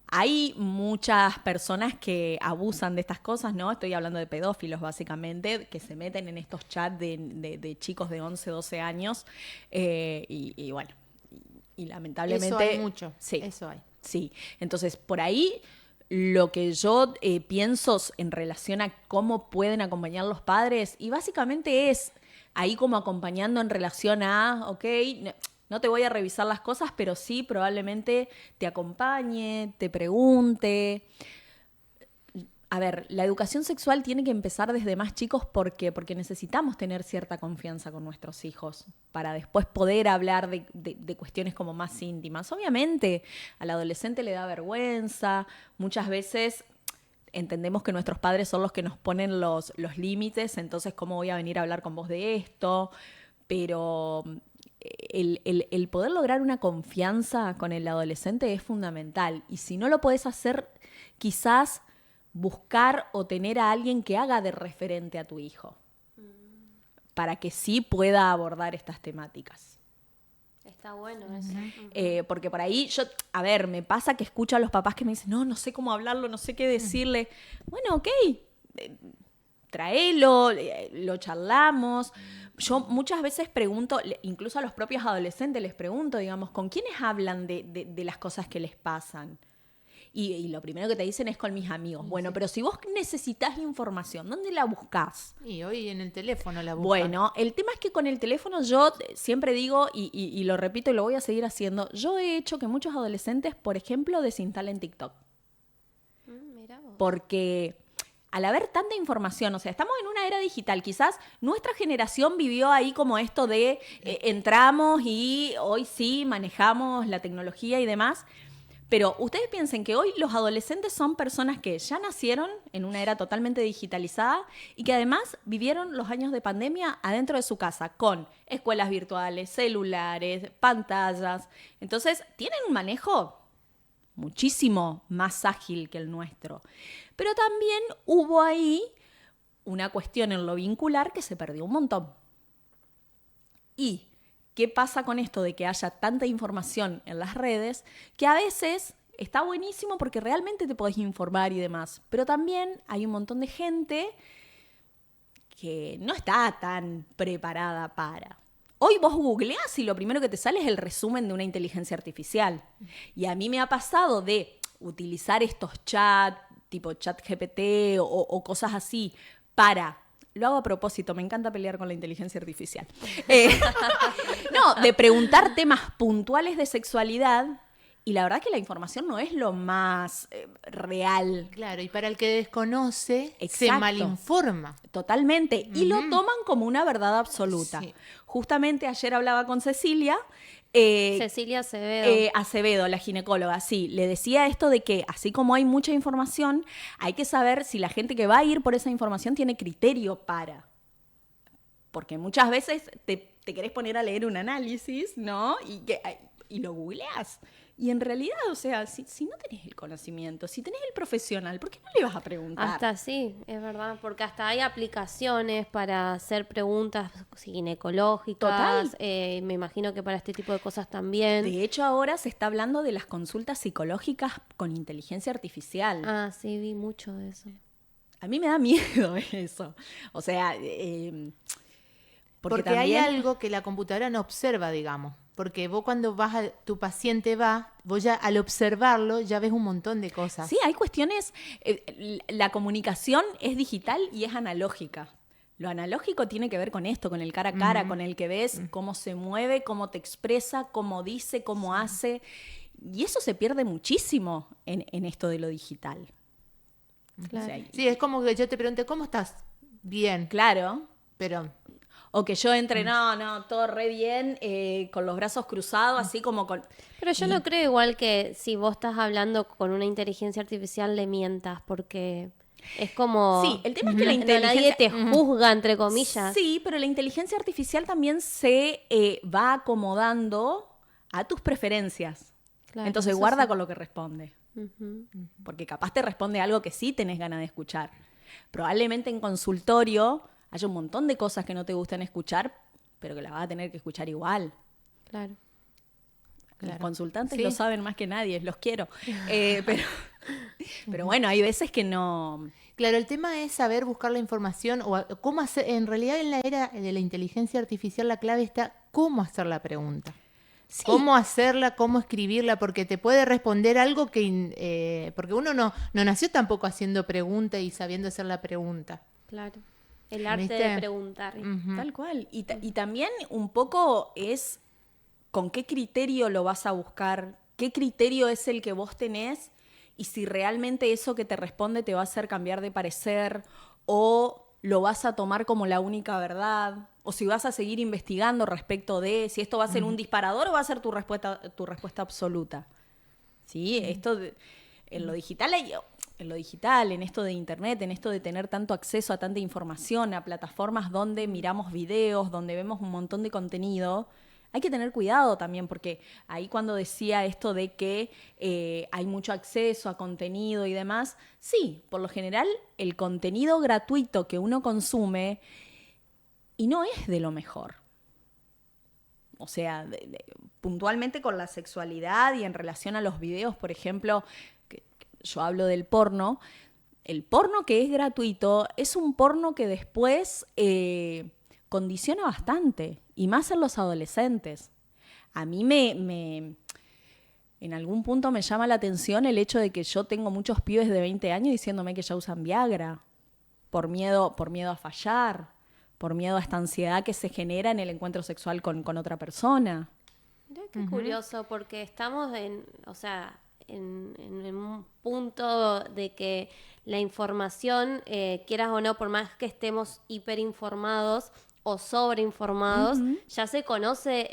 Speaker 9: hay muchas personas que abusan de estas cosas, ¿no? Estoy hablando de pedófilos, básicamente, que se meten en estos chats de chicos de 11, 12 años, y bueno, y lamentablemente...
Speaker 8: Eso hay mucho,
Speaker 9: sí,
Speaker 8: eso hay.
Speaker 9: Sí, entonces por ahí lo que yo pienso en relación a cómo pueden acompañar los padres, y básicamente es ahí como acompañando en relación a, ok, no te voy a revisar las cosas, pero sí probablemente te acompañe, te pregunte. A ver, la educación sexual tiene que empezar desde más chicos. ¿Por qué? Porque necesitamos tener cierta confianza con nuestros hijos para después poder hablar de cuestiones como más íntimas. Obviamente, al adolescente le da vergüenza. Muchas veces entendemos que nuestros padres son los que nos ponen los límites, entonces, ¿cómo voy a venir a hablar con vos de esto? Pero el poder lograr una confianza con el adolescente es fundamental. Y si no lo podés hacer, quizás buscar o tener a alguien que haga de referente a tu hijo para que sí pueda abordar estas temáticas.
Speaker 7: Está bueno eso.
Speaker 9: Porque por ahí me pasa que escucho a los papás que me dicen, no sé cómo hablarlo, no sé qué decirle. Bueno, ok, tráelo, lo charlamos. Yo muchas veces pregunto, incluso a los propios adolescentes les pregunto, digamos, ¿con quiénes hablan de las cosas que les pasan? Y lo primero que te dicen es con mis amigos. Bueno, pero si vos necesitas información, ¿dónde la buscás?
Speaker 8: Y hoy en el teléfono la buscas.
Speaker 9: Bueno, el tema es que con el teléfono yo siempre digo, y lo repito y lo voy a seguir haciendo, yo he hecho que muchos adolescentes, por ejemplo, desinstalen TikTok.
Speaker 7: Mirá vos.
Speaker 9: Porque al haber tanta información, o sea, estamos en una era digital, quizás nuestra generación vivió ahí como esto de entramos y hoy sí manejamos la tecnología y demás. Pero ustedes piensen que hoy los adolescentes son personas que ya nacieron en una era totalmente digitalizada y que además vivieron los años de pandemia adentro de su casa con escuelas virtuales, celulares, pantallas. Entonces, tienen un manejo muchísimo más ágil que el nuestro. Pero también hubo ahí una cuestión en lo vincular que se perdió un montón. Y ¿qué pasa con esto de que haya tanta información en las redes? Que a veces está buenísimo porque realmente te podés informar y demás, pero también hay un montón de gente que no está tan preparada para. Hoy vos googleás y lo primero que te sale es el resumen de una inteligencia artificial. Y a mí me ha pasado de utilizar estos chats tipo ChatGPT o cosas así, lo hago a propósito, me encanta pelear con la inteligencia artificial. No, de preguntar temas puntuales de sexualidad, y la verdad que la información no es lo más real.
Speaker 8: Claro, y para el que desconoce, se
Speaker 9: Exacto.
Speaker 8: malinforma.
Speaker 9: Totalmente, y lo toman como una verdad absoluta.
Speaker 8: Sí.
Speaker 9: Justamente ayer hablaba con Cecilia.
Speaker 7: Cecilia Acevedo.
Speaker 9: Acevedo, la ginecóloga, sí, le decía esto de que así como hay mucha información, hay que saber si la gente que va a ir por esa información tiene criterio para. Porque muchas veces te querés poner a leer un análisis, ¿no? Y lo googleás. Y en realidad, o sea, si no tenés el conocimiento, si tenés el profesional, ¿por qué no le vas a preguntar?
Speaker 7: Hasta sí, es verdad, porque hasta hay aplicaciones para hacer preguntas ginecológicas.
Speaker 9: Total.
Speaker 7: Me imagino que para este tipo de cosas también.
Speaker 9: De hecho, ahora se está hablando de las consultas psicológicas con inteligencia artificial.
Speaker 7: Ah, sí, vi mucho de eso.
Speaker 9: A mí me da miedo eso. O sea,
Speaker 8: Porque
Speaker 9: también...
Speaker 8: hay algo que la computadora no observa, digamos. Porque vos cuando tu paciente vos ya al observarlo ya ves un montón de cosas.
Speaker 9: Sí, hay cuestiones, la comunicación es digital y es analógica. Lo analógico tiene que ver con esto, con el cara a cara, con el que ves cómo se mueve, cómo te expresa, cómo dice, cómo hace. Y eso se pierde muchísimo en esto de lo digital.
Speaker 7: Claro.
Speaker 9: O sea,
Speaker 8: Sí, es como que yo te pregunté, ¿cómo estás? Bien.
Speaker 9: claro.
Speaker 8: Pero
Speaker 9: O que yo entre, no, todo re bien, con los brazos cruzados, así como con...
Speaker 7: Pero yo no creo igual que si vos estás hablando con una inteligencia artificial le mientas, porque es como...
Speaker 9: Sí, el tema es que la
Speaker 7: no,
Speaker 9: inteligencia...
Speaker 7: nadie te juzga, entre comillas.
Speaker 9: Sí, pero la inteligencia artificial también se va acomodando a tus preferencias.
Speaker 7: Claro,
Speaker 9: Entonces
Speaker 7: eso
Speaker 9: guarda
Speaker 7: sí.
Speaker 9: con lo que responde.
Speaker 7: Ujú.
Speaker 9: Porque capaz te responde algo que sí tenés ganas de escuchar. Probablemente en consultorio haya un montón de cosas que no te gustan escuchar, pero que las vas a tener que escuchar igual.
Speaker 7: Claro.
Speaker 9: Los consultantes
Speaker 8: Sí.
Speaker 9: lo saben más que nadie, los quiero. Pero bueno, hay veces que no...
Speaker 8: claro, el tema es saber buscar la información o cómo hacer. En realidad, en la era de la inteligencia artificial, la clave está cómo hacer la pregunta.
Speaker 9: Sí.
Speaker 8: Cómo hacerla, cómo escribirla, porque te puede responder algo que... porque uno no nació tampoco haciendo pregunta y sabiendo hacer la pregunta.
Speaker 7: Claro. El arte
Speaker 8: ¿Viste?
Speaker 7: de preguntar.
Speaker 9: Tal cual. Y también un poco es con qué criterio lo vas a buscar, qué criterio es el que vos tenés y si realmente eso que te responde te va a hacer cambiar de parecer o lo vas a tomar como la única verdad o si vas a seguir investigando respecto de si esto va a ser un disparador o va a ser tu respuesta absoluta. ¿Sí? Esto en lo digital en esto de internet, en esto de tener tanto acceso a tanta información, a plataformas donde miramos videos, donde vemos un montón de contenido, hay que tener cuidado también, porque ahí cuando decía esto de que hay mucho acceso a contenido y demás, sí, por lo general el contenido gratuito que uno consume y no es de lo mejor. O sea, puntualmente con la sexualidad y en relación a los videos, por ejemplo, yo hablo del porno. El porno que es gratuito es un porno que después condiciona bastante, y más en los adolescentes. A mí en algún punto me llama la atención el hecho de que yo tengo muchos pibes de 20 años diciéndome que ya usan Viagra por miedo a fallar, por miedo a esta ansiedad que se genera en el encuentro sexual con otra persona.
Speaker 7: Mirá qué curioso, porque estamos en un punto de que la información, quieras o no, por más que estemos hiperinformados o sobreinformados, ya se conoce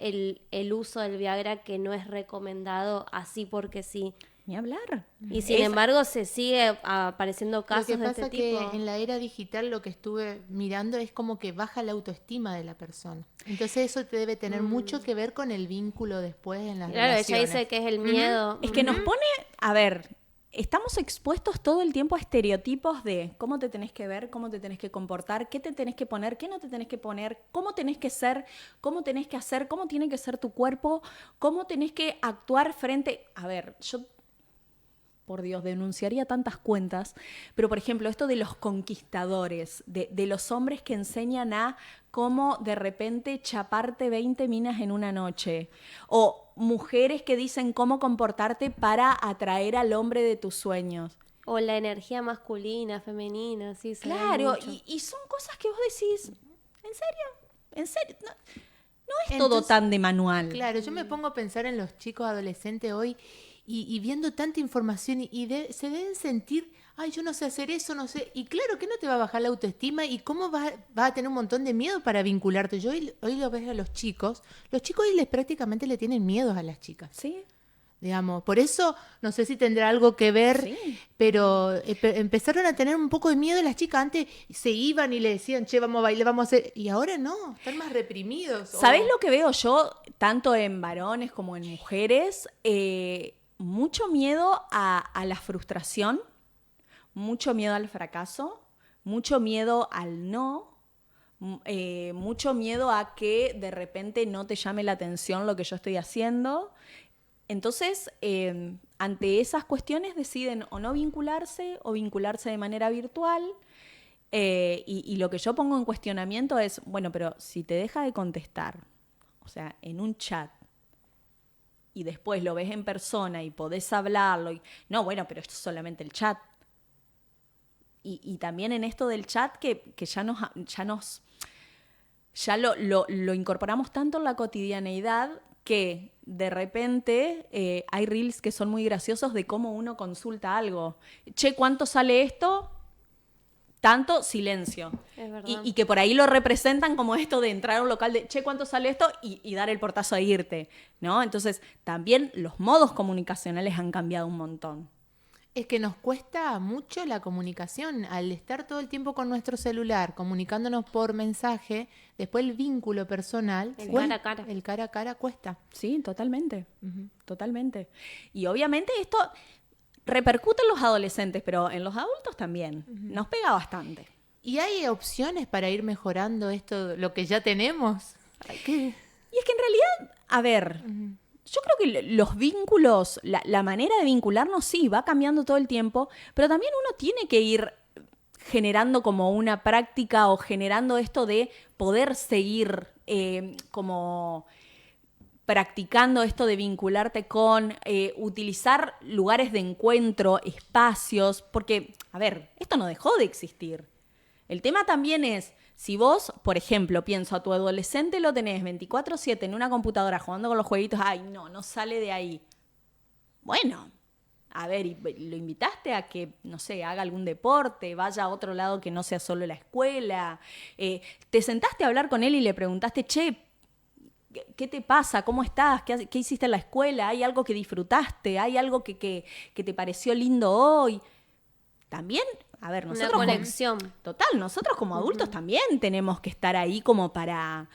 Speaker 7: el uso del Viagra, que no es recomendado así porque sí.
Speaker 9: Ni hablar.
Speaker 7: Y sin embargo se sigue apareciendo casos
Speaker 8: Lo que
Speaker 7: de
Speaker 8: pasa
Speaker 7: este
Speaker 8: que
Speaker 7: tipo.
Speaker 8: en la era digital lo que estuve mirando es como que baja la autoestima de la persona. Entonces eso te debe tener mucho que ver con el vínculo después en las
Speaker 7: Claro, ella
Speaker 8: relaciones.
Speaker 7: dice que es el miedo.
Speaker 9: Es que nos pone, a ver, estamos expuestos todo el tiempo a estereotipos de cómo te tenés que ver, cómo te tenés que comportar, qué te tenés que poner, qué no te tenés que poner, cómo tenés que ser, cómo tenés que hacer, cómo tiene que ser tu cuerpo, cómo tenés que actuar frente... A ver, yo, por Dios, denunciaría tantas cuentas, pero por ejemplo, esto de los conquistadores, de los hombres que enseñan a cómo de repente chaparte 20 minas en una noche, o mujeres que dicen cómo comportarte para atraer al hombre de tus sueños.
Speaker 7: O la energía masculina, femenina, sí.
Speaker 9: Claro, y son cosas que vos decís, ¿en serio? ¿En serio? No es todo tan de manual.
Speaker 8: Claro, yo me pongo a pensar en los chicos adolescentes hoy y viendo tanta información se deben sentir, ay, yo no sé hacer eso, no sé. Y claro que no te va a bajar la autoestima y cómo vas a tener un montón de miedo para vincularte. Yo hoy lo veo a los chicos hoy prácticamente le tienen miedo a las chicas.
Speaker 9: Sí.
Speaker 8: Digamos, por eso, no sé si tendrá algo que ver,
Speaker 9: sí,
Speaker 8: pero empezaron a tener un poco de miedo las chicas. Antes se iban y le decían, che, vamos a bailar, vamos a hacer... Y ahora no, están más reprimidos.
Speaker 9: ¿Sabés lo que veo yo, tanto en varones como en mujeres? Mucho miedo a la frustración, mucho miedo al fracaso, mucho miedo al no, mucho miedo a que de repente no te llame la atención lo que yo estoy haciendo. Entonces, ante esas cuestiones deciden o no vincularse o vincularse de manera virtual. Y lo que yo pongo en cuestionamiento es, bueno, pero si te deja de contestar, o sea, en un chat, y después lo ves en persona y podés hablarlo, no, bueno, pero esto es solamente el chat. Y también en esto del chat que ya lo incorporamos tanto en la cotidianeidad que de repente hay reels que son muy graciosos de cómo uno consulta algo. Che, ¿cuánto sale esto? Tanto, silencio.
Speaker 7: Es verdad.
Speaker 9: Y que por ahí lo representan como esto de entrar a un local de, che, ¿cuánto sale esto? Y dar el portazo a irte, ¿no? Entonces, también los modos comunicacionales han cambiado un montón.
Speaker 8: Es que nos cuesta mucho la comunicación. Al estar todo el tiempo con nuestro celular, comunicándonos por mensaje, después el vínculo personal, el cara a cara cuesta.
Speaker 9: Sí, totalmente. Totalmente. Y obviamente esto repercute en los adolescentes, pero en los adultos también. Nos pega bastante.
Speaker 8: ¿Y hay opciones para ir mejorando esto, lo que ya tenemos?
Speaker 9: Y es que en realidad, a ver... Yo creo que los vínculos, la manera de vincularnos sí, va cambiando todo el tiempo, pero también uno tiene que ir generando como una práctica o generando esto de poder seguir como practicando esto de vincularte con, utilizar lugares de encuentro, espacios, porque, a ver, esto no dejó de existir. El tema también es... Si vos, por ejemplo, pienso a tu adolescente, lo tenés 24/7 en una computadora jugando con los jueguitos, ay, no sale de ahí. Bueno, a ver, y lo invitaste a que, no sé, haga algún deporte, vaya a otro lado que no sea solo la escuela. Te sentaste a hablar con él y le preguntaste, che, ¿qué te pasa? ¿Cómo estás? ¿Qué hiciste en la escuela? ¿Hay algo que disfrutaste? ¿Hay algo que te pareció lindo hoy? También... A ver, nosotros
Speaker 7: una conexión.
Speaker 9: Nosotros como adultos también tenemos que estar ahí como para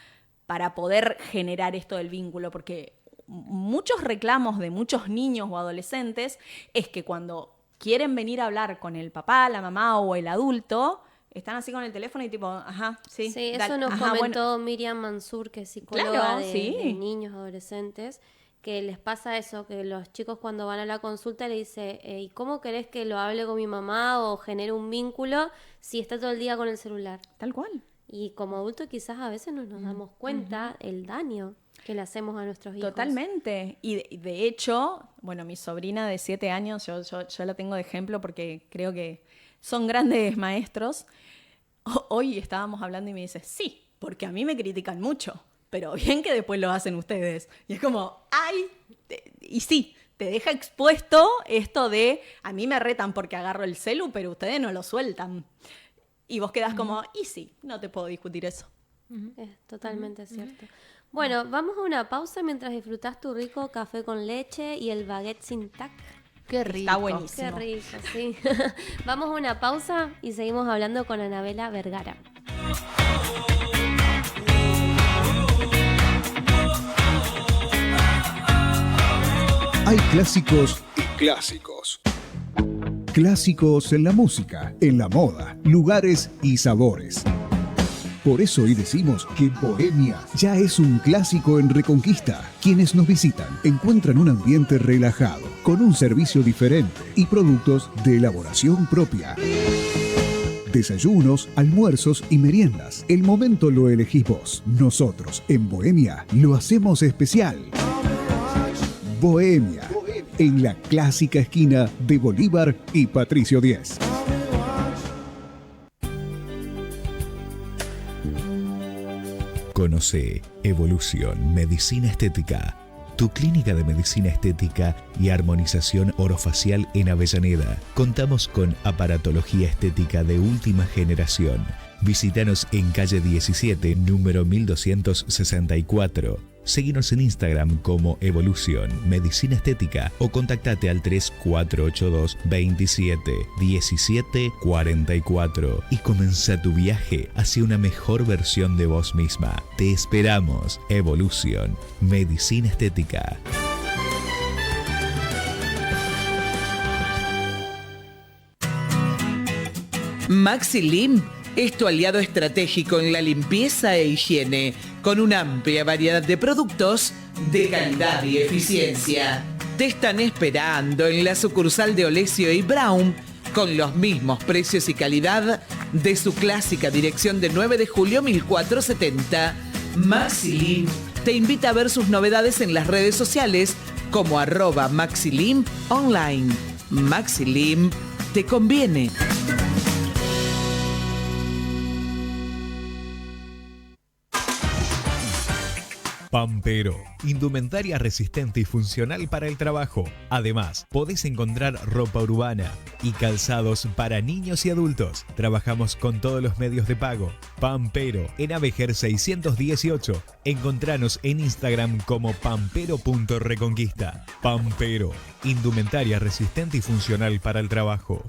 Speaker 9: poder generar esto del vínculo, porque muchos reclamos de muchos niños o adolescentes es que cuando quieren venir a hablar con el papá, la mamá o el adulto, están así con el teléfono y tipo, ajá, sí.
Speaker 7: Sí, eso nos comentó Miriam Mansur, que es psicóloga de niños, adolescentes, que les pasa eso, que los chicos cuando van a la consulta le dice, ¿y cómo querés que lo hable con mi mamá o genere un vínculo si está todo el día con el celular?
Speaker 9: Tal cual.
Speaker 7: Y como adultos quizás a veces no nos damos cuenta el daño que le hacemos a nuestros hijos.
Speaker 9: Totalmente. Y de hecho, bueno, mi sobrina de 7 años, yo la tengo de ejemplo porque creo que son grandes maestros. Hoy estábamos hablando y me dice, sí, porque a mí me critican mucho. Pero bien que después lo hacen ustedes. Y es como, ¡ay! Y sí, te deja expuesto esto de, a mí me retan porque agarro el celu, pero ustedes no lo sueltan. Y vos quedás como, y sí, no te puedo discutir eso.
Speaker 7: Es totalmente cierto. Bueno, vamos a una pausa mientras disfrutás tu rico café con leche y el baguette sin tac.
Speaker 8: Qué rico.
Speaker 9: Está buenísimo.
Speaker 7: Qué rico, sí. Vamos a una pausa y seguimos hablando con Anabela Vergara.
Speaker 10: Hay clásicos y clásicos. Clásicos en la música, en la moda, lugares y sabores. Por eso hoy decimos que Bohemia ya es un clásico en Reconquista. Quienes nos visitan encuentran un ambiente relajado, con un servicio diferente y productos de elaboración propia. Desayunos, almuerzos y meriendas. El momento lo elegís vos. Nosotros, en Bohemia, lo hacemos especial. Bohemia. en la clásica esquina de Bolívar y Patricio Díez.
Speaker 6: Conoce Evolución Medicina Estética, tu clínica de medicina estética y armonización orofacial en Avellaneda. Contamos con aparatología estética de última generación. Visítanos en calle 17, número 1264. Seguinos en Instagram como Evolución Medicina Estética o contactate al 3482 27 17 44 y comienza tu viaje hacia una mejor versión de vos misma. Te esperamos. Evolución Medicina Estética.
Speaker 2: Maxilim es tu aliado estratégico en la limpieza e higiene, con una amplia variedad de productos de calidad y eficiencia. Te están esperando en la sucursal de Olesio y Brown, con los mismos precios y calidad de su clásica dirección de 9 de julio 1470. Maxilim te invita a ver sus novedades en las redes sociales como @Maxilim online. Maxilim te conviene.
Speaker 6: Pampero, indumentaria resistente y funcional para el trabajo. Además, podés encontrar ropa urbana y calzados para niños y adultos. Trabajamos con todos los medios de pago. Pampero, en Avejer 618. Encontranos en Instagram como pampero.reconquista. Pampero, indumentaria resistente y funcional para el trabajo.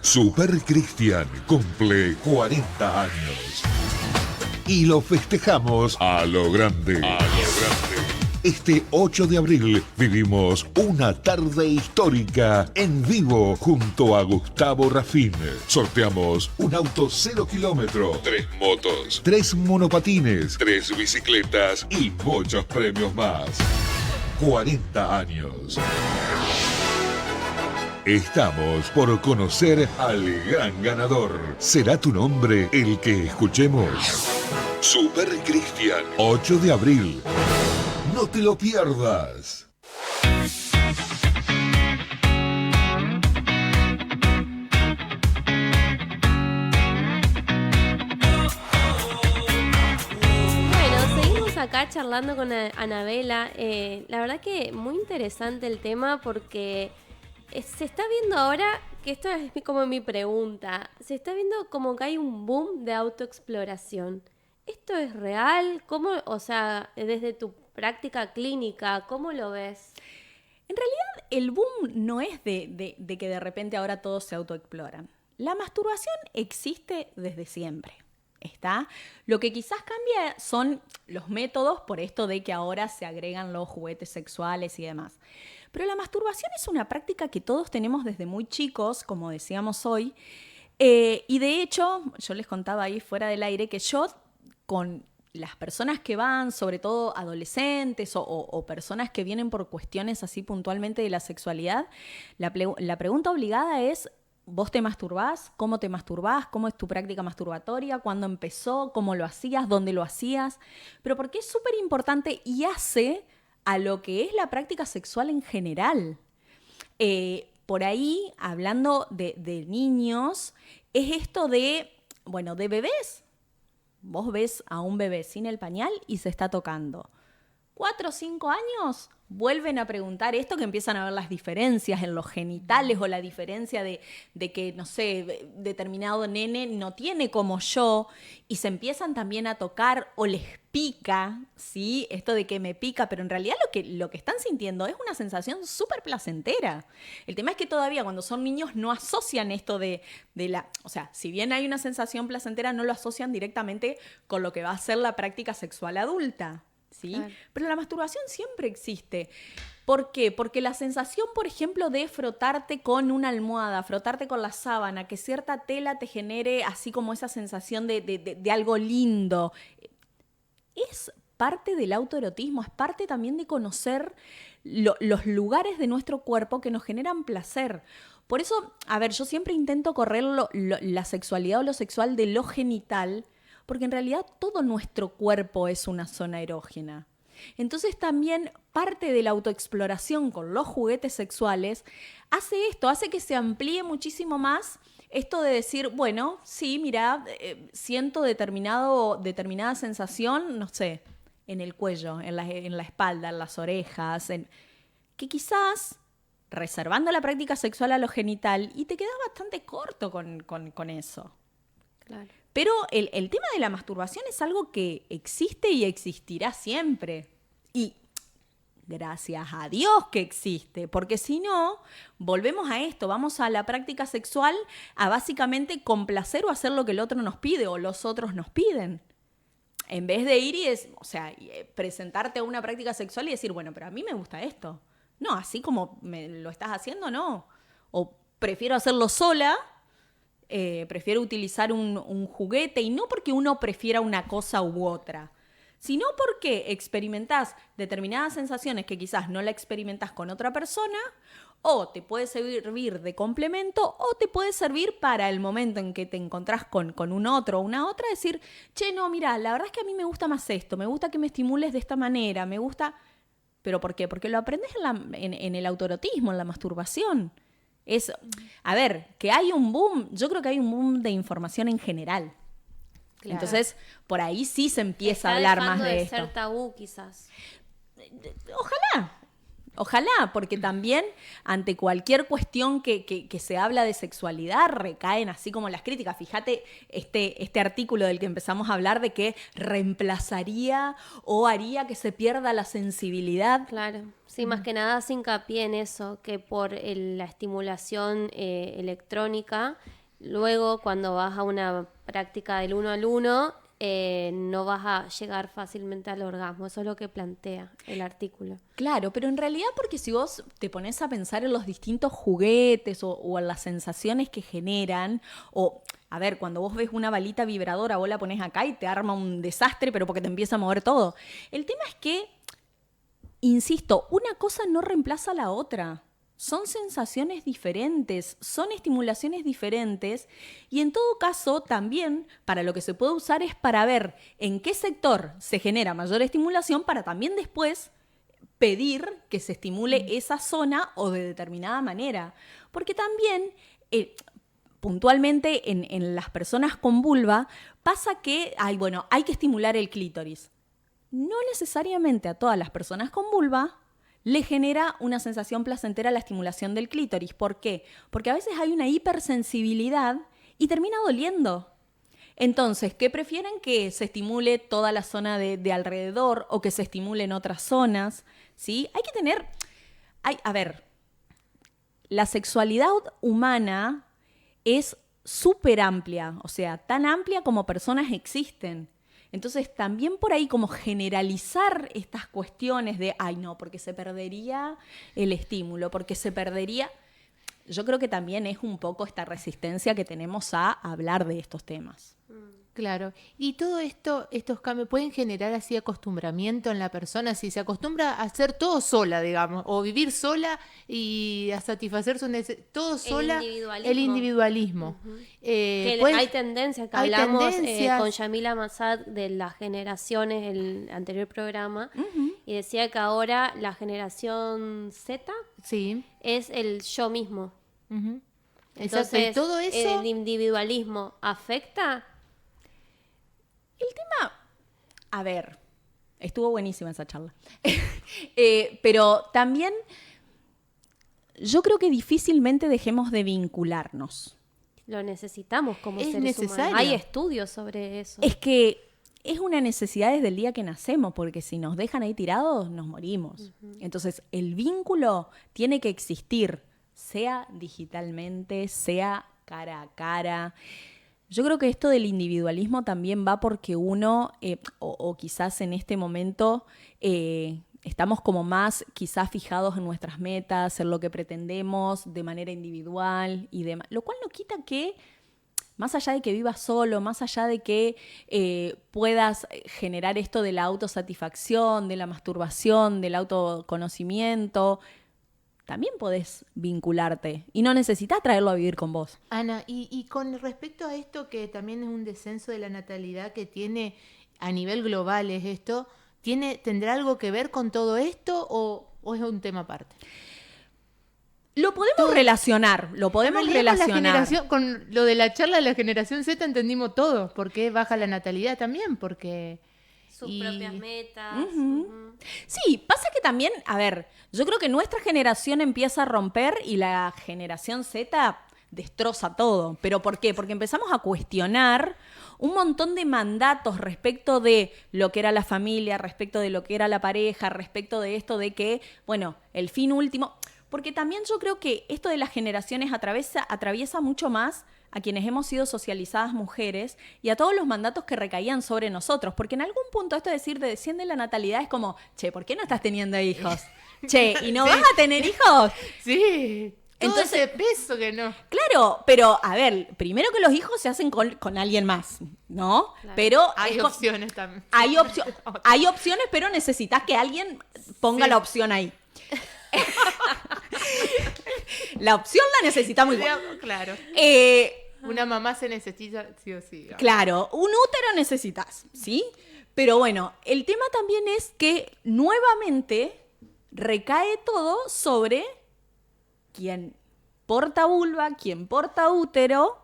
Speaker 5: Super Cristian cumple 40 años. Y lo festejamos a lo grande. Este 8 de abril vivimos una tarde histórica en vivo junto a Gustavo Rafín. Sorteamos un auto 0 kilómetro, 3 motos, 3 monopatines, 3 bicicletas y muchos premios más. 40 años. Estamos por conocer al gran ganador. ¿Será tu nombre el que escuchemos? Super Cristian, 8 de abril. No te lo pierdas.
Speaker 7: Bueno, seguimos acá charlando con Anabela. La verdad que muy interesante el tema porque se está viendo ahora, que esto es como mi pregunta, se está viendo como que hay un boom de autoexploración. ¿Esto es real? ¿Cómo, o sea, desde tu práctica clínica, cómo lo ves?
Speaker 9: En realidad, el boom no es de que de repente ahora todos se autoexploran. La masturbación existe desde siempre. ¿Está? Lo que quizás cambia son los métodos, por esto de que ahora se agregan los juguetes sexuales y demás. Pero la masturbación es una práctica que todos tenemos desde muy chicos, como decíamos hoy. Y de hecho, yo les contaba ahí fuera del aire que yo, con las personas que van, sobre todo adolescentes o personas que vienen por cuestiones así puntualmente de la sexualidad, la pregunta obligada es: ¿vos te masturbás? ¿Cómo te masturbás? ¿Cómo es tu práctica masturbatoria? ¿Cuándo empezó? ¿Cómo lo hacías? ¿Dónde lo hacías? Pero porque es súper importante y hace a lo que es la práctica sexual en general. Por ahí, hablando de niños, es esto de bebés. Vos ves a un bebé sin el pañal y se está tocando. 4 o 5 años, vuelven a preguntar esto, que empiezan a ver las diferencias en los genitales o la diferencia de que, no sé, determinado nene no tiene como yo, y se empiezan también a tocar o les pica, ¿sí? Esto de que me pica, pero en realidad lo que están sintiendo es una sensación súper placentera. El tema es que todavía cuando son niños no asocian esto de la... O sea, si bien hay una sensación placentera, no lo asocian directamente con lo que va a ser la práctica sexual adulta. ¿Sí? Claro. Pero la masturbación siempre existe. ¿Por qué? Porque la sensación, por ejemplo, de frotarte con una almohada, frotarte con la sábana, que cierta tela te genere así como esa sensación de algo lindo, es parte del autoerotismo, es parte también de conocer los lugares de nuestro cuerpo que nos generan placer. Por eso, a ver, yo siempre intento correr la sexualidad o lo sexual de lo genital, porque en realidad todo nuestro cuerpo es una zona erógena. Entonces también parte de la autoexploración con los juguetes sexuales hace esto, hace que se amplíe muchísimo más esto de decir, bueno, sí, mira, siento determinada sensación, no sé, en el cuello, en la espalda, en las orejas, que quizás reservando la práctica sexual a lo genital y te quedas bastante corto con eso.
Speaker 7: Claro.
Speaker 9: Pero el tema de la masturbación es algo que existe y existirá siempre. Y gracias a Dios que existe, porque si no, volvemos a esto, vamos a la práctica sexual a básicamente complacer o hacer lo que el otro nos pide o los otros nos piden. En vez de ir presentarte a una práctica sexual y decir, bueno, pero a mí me gusta esto. No, así como me lo estás haciendo, no. O prefiero hacerlo sola. Prefiero utilizar un juguete, y no porque uno prefiera una cosa u otra, sino porque experimentás determinadas sensaciones que quizás no la experimentás con otra persona, o te puede servir de complemento, o te puede servir para el momento en que te encontrás con un otro o una otra, decir, che, no, mira, la verdad es que a mí me gusta más esto, me gusta que me estimules de esta manera, me gusta... ¿Pero por qué? Porque lo aprendes en el autoerotismo, en la masturbación. A ver, que hay un boom, yo creo que hay un boom de información en general. Claro. Entonces, por ahí sí se empieza a hablar más de esto.
Speaker 7: Ser tabú, quizás.
Speaker 9: Ojalá, porque también ante cualquier cuestión que se habla de sexualidad recaen así como las críticas. Fíjate este artículo del que empezamos a hablar de que reemplazaría o haría que se pierda la sensibilidad.
Speaker 7: Claro, sí, más que nada hace hincapié en eso, que por la estimulación electrónica, luego cuando vas a una práctica del 1 al 1, no vas a llegar fácilmente al orgasmo. Eso es lo que plantea el artículo.
Speaker 9: Claro, pero en realidad porque si vos te pones a pensar en los distintos juguetes o en las sensaciones que generan, o, a ver, cuando vos ves una balita vibradora, vos la pones acá y te arma un desastre, pero porque te empieza a mover todo. El tema es que, insisto, una cosa no reemplaza a la otra. Son sensaciones diferentes, son estimulaciones diferentes y en todo caso también para lo que se puede usar es para ver en qué sector se genera mayor estimulación para también después pedir que se estimule esa zona o de determinada manera. Porque también, puntualmente en las personas con vulva pasa que hay que estimular el clítoris. No necesariamente a todas las personas con vulva le genera una sensación placentera la estimulación del clítoris. ¿Por qué? Porque a veces hay una hipersensibilidad y termina doliendo. Entonces, ¿qué prefieren? Que se estimule toda la zona de alrededor o que se estimule en otras zonas, ¿sí? Hay que tener... a ver, la sexualidad humana es súper amplia, o sea, tan amplia como personas existen. Entonces, también por ahí como generalizar estas cuestiones de, no, porque se perdería el estímulo, porque se perdería... Yo creo que también es un poco esta resistencia que tenemos a hablar de estos temas.
Speaker 8: Claro, y todo estos cambios pueden generar así acostumbramiento en la persona, si se acostumbra a hacer todo sola, digamos, o vivir sola y a satisfacer su necesidad, todo sola, el individualismo.
Speaker 7: Uh-huh. Hay tendencias, que hablamos con Yamila Massad de las generaciones, el anterior programa, uh-huh, y decía que ahora la generación Z es el yo mismo.
Speaker 8: Uh-huh.
Speaker 7: Entonces,
Speaker 8: todo eso...
Speaker 7: ¿el individualismo afecta?
Speaker 9: El tema, a ver, estuvo buenísima esa charla, pero también yo creo que difícilmente dejemos de vincularnos.
Speaker 7: Lo necesitamos como seres
Speaker 8: necesario.
Speaker 7: Humanos. Hay estudios sobre eso.
Speaker 9: Es que es una necesidad desde el día que nacemos, porque si nos dejan ahí tirados, nos morimos. Uh-huh. Entonces, el vínculo tiene que existir, sea digitalmente, sea cara a cara. Yo creo que esto del individualismo también va porque uno, o quizás en este momento, estamos como más quizás fijados en nuestras metas, en lo que pretendemos de manera individual y demás. Lo cual no quita que, más allá de que vivas solo, más allá de que puedas generar esto de la autosatisfacción, de la masturbación, del autoconocimiento, también podés vincularte y no necesitas traerlo a vivir con vos.
Speaker 8: Ana, y con respecto a esto que también es un descenso de la natalidad que tiene a nivel global, es esto, ¿tendrá algo que ver con todo esto o es un tema aparte?
Speaker 9: Lo podemos relacionar.
Speaker 8: Con lo de la charla de la generación Z entendimos todo. ¿Por qué baja la natalidad también? Porque...
Speaker 7: Sus propias metas.
Speaker 9: Sí, pasa que también, a ver, yo creo que nuestra generación empieza a romper y la generación Z destroza todo. ¿Pero por qué? Porque empezamos a cuestionar un montón de mandatos respecto de lo que era la familia, respecto de lo que era la pareja, respecto de esto de que, bueno, el fin último... Porque también yo creo que esto de las generaciones atraviesa mucho más a quienes hemos sido socializadas mujeres y a todos los mandatos que recaían sobre nosotros. Porque en algún punto esto de decir de desciende la natalidad es como, che, ¿por qué no estás teniendo hijos? Che, ¿y no vas a tener hijos?
Speaker 8: Sí.
Speaker 9: Entonces,
Speaker 8: todo ese peso que no.
Speaker 9: Claro, pero a ver, primero que los hijos se hacen con alguien más, ¿no?
Speaker 8: Claro.
Speaker 9: Pero
Speaker 8: hay opciones también.
Speaker 9: Hay opciones, pero necesitas que alguien ponga la opción ahí. La opción la necesitamos igual.
Speaker 8: Claro. Una mamá se necesita sí o sí.
Speaker 9: Claro, un útero necesitas, ¿sí? Pero bueno, el tema también es que nuevamente recae todo sobre quien porta vulva, quien porta útero,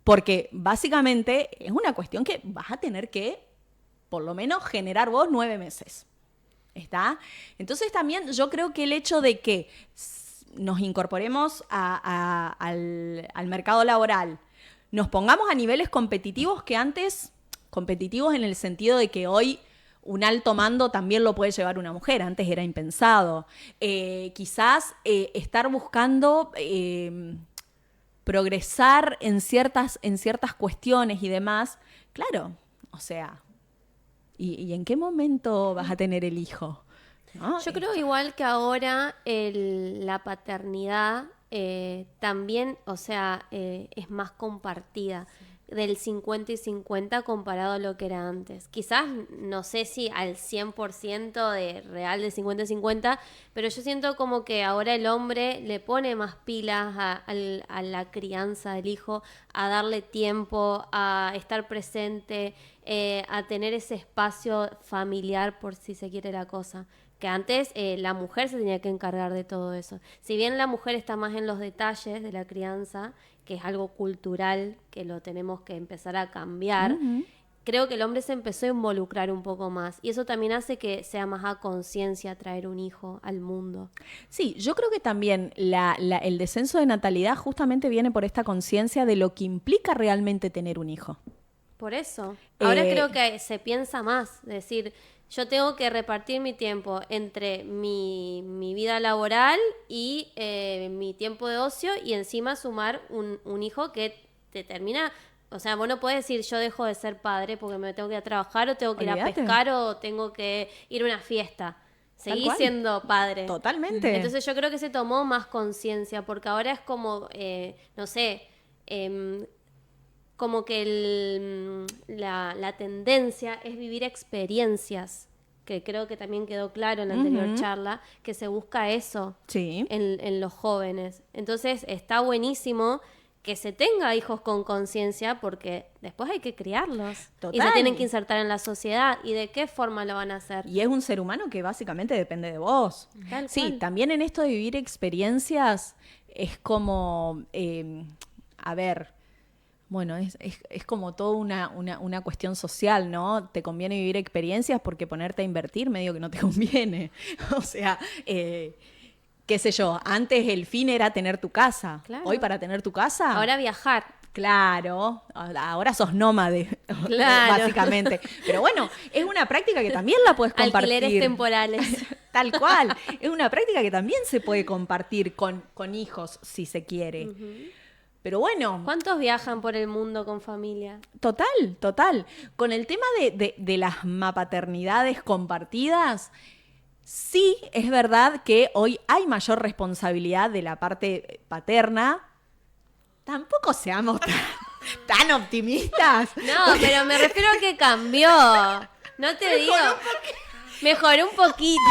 Speaker 9: porque básicamente es una cuestión que vas a tener que, por lo menos, generar vos 9 meses. ¿Está? Entonces también yo creo que el hecho de que nos incorporemos al mercado laboral, nos pongamos a niveles competitivos que antes, competitivos en el sentido de que hoy un alto mando también lo puede llevar una mujer, antes era impensado. Quizás estar buscando progresar en ciertas cuestiones y demás, claro, o sea... ¿Y en qué momento vas a tener el hijo? ¿No?
Speaker 7: Yo creo igual que ahora la paternidad también, o sea, es más compartida, del 50 y 50 comparado a lo que era antes. Quizás, no sé si al 100% de real de 50 y 50, pero yo siento como que ahora el hombre le pone más pilas a la crianza del hijo, a darle tiempo, a estar presente, a tener ese espacio familiar, por si se quiere la cosa. Que antes la mujer se tenía que encargar de todo eso. Si bien la mujer está más en los detalles de la crianza, que es algo cultural que lo tenemos que empezar a cambiar, creo que el hombre se empezó a involucrar un poco más. Y eso también hace que sea más a conciencia traer un hijo al mundo.
Speaker 9: Sí, yo creo que también el descenso de natalidad justamente viene por esta conciencia de lo que implica realmente tener un hijo.
Speaker 7: Por eso. Ahora creo que se piensa más, es decir... Yo tengo que repartir mi tiempo entre mi vida laboral y mi tiempo de ocio y encima sumar un hijo que te termina... O sea, vos no podés decir yo dejo de ser padre porque me tengo que ir a trabajar o tengo que ir a pescar o tengo que ir a una fiesta. Seguís siendo padre.
Speaker 9: Totalmente.
Speaker 7: Entonces yo creo que se tomó más conciencia porque ahora es como, no sé... como que la tendencia es vivir experiencias, que creo que también quedó claro en la anterior charla, que se busca eso en los jóvenes. Entonces está buenísimo que se tenga hijos con conciencia porque después hay que criarlos. Total. Y se tienen que insertar en la sociedad. ¿Y de qué forma lo van a hacer?
Speaker 9: Y es un ser humano que básicamente depende de vos.
Speaker 7: Tal
Speaker 9: sí,
Speaker 7: cual.
Speaker 9: También en esto de vivir experiencias es como, a ver... Bueno, es como toda una cuestión social, ¿no? Te conviene vivir experiencias porque ponerte a invertir medio que no te conviene. O sea, qué sé yo, antes el fin era tener tu casa. Claro. Hoy para tener tu casa...
Speaker 7: Ahora viajar.
Speaker 9: Claro, ahora sos nómade, básicamente. Pero bueno, es una práctica que también la puedes compartir.
Speaker 7: Alquileres temporales.
Speaker 9: Tal cual. Es una práctica que también se puede compartir con hijos, si se quiere. Pero bueno.
Speaker 7: ¿Cuántos viajan por el mundo con familia?
Speaker 9: Total. Con el tema de las mapaternidades compartidas, sí es verdad que hoy hay mayor responsabilidad de la parte paterna. Tampoco seamos tan optimistas.
Speaker 7: No, pero me refiero a que cambió. No te digo. Mejoró un poquito.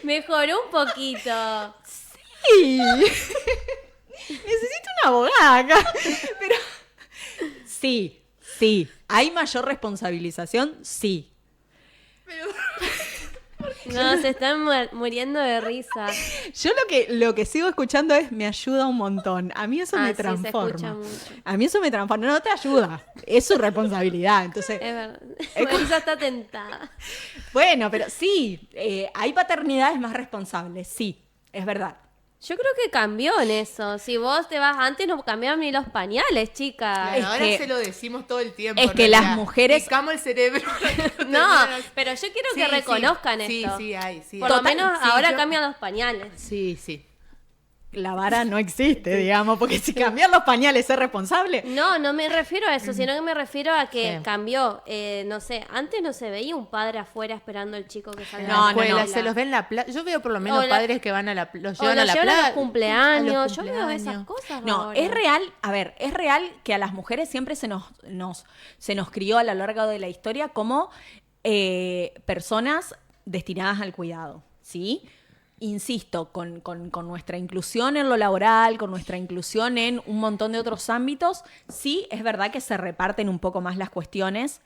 Speaker 7: Mejoró un poquito.
Speaker 9: Sí. Necesito una abogada acá. Pero sí. ¿Hay mayor responsabilización? Sí.
Speaker 7: No, se están muriendo de risa.
Speaker 9: Yo lo que sigo escuchando es me ayuda un montón. A mí eso me transforma.
Speaker 7: Se escucha mucho.
Speaker 9: A mí eso me transforma. No te ayuda. Es su responsabilidad. Entonces,
Speaker 7: Es verdad. Marisa está tentada.
Speaker 9: bueno, pero sí, hay paternidades más responsables. Sí, es verdad.
Speaker 7: Yo creo que cambió en eso. Si vos te vas antes, no cambiaban ni los pañales, chicas.
Speaker 8: Claro,
Speaker 9: Es
Speaker 8: ahora
Speaker 9: que-
Speaker 8: se lo decimos todo el tiempo.
Speaker 9: es
Speaker 8: en
Speaker 9: que las
Speaker 8: realidad.
Speaker 9: mujeres-
Speaker 8: Picamos el cerebro.
Speaker 7: No, pero yo quiero que reconozcan esto.
Speaker 8: Sí, hay. Sí,
Speaker 7: Por lo
Speaker 8: Total,
Speaker 7: menos
Speaker 8: sí,
Speaker 7: ahora
Speaker 8: yo-
Speaker 7: cambian los pañales.
Speaker 8: Sí.
Speaker 9: La vara no existe, digamos, porque si cambiar los pañales es responsable.
Speaker 7: No, no me refiero a eso, sino que me refiero a que
Speaker 8: Sí.
Speaker 7: cambió. No sé, antes no se veía un padre afuera esperando al chico que salga
Speaker 8: En
Speaker 7: de
Speaker 8: la
Speaker 7: la
Speaker 8: escuela,
Speaker 7: escuela.
Speaker 8: se los ve en la playa. Yo veo por lo menos
Speaker 7: O la-
Speaker 8: padres que van a los
Speaker 7: O
Speaker 8: llevan a
Speaker 7: los
Speaker 8: la
Speaker 7: llevan a
Speaker 8: playa.
Speaker 7: los cumpleaños.
Speaker 8: a los
Speaker 7: Yo veo
Speaker 8: cumpleaños.
Speaker 7: esas cosas.
Speaker 9: No,
Speaker 7: ahora.
Speaker 9: es real, a ver, es real que a las mujeres siempre se nos crió a lo largo de la historia como personas destinadas al cuidado, ¿sí? Insisto, con nuestra inclusión en lo laboral, con nuestra inclusión en un montón de otros ámbitos, sí, es verdad que se reparten un poco más las cuestiones.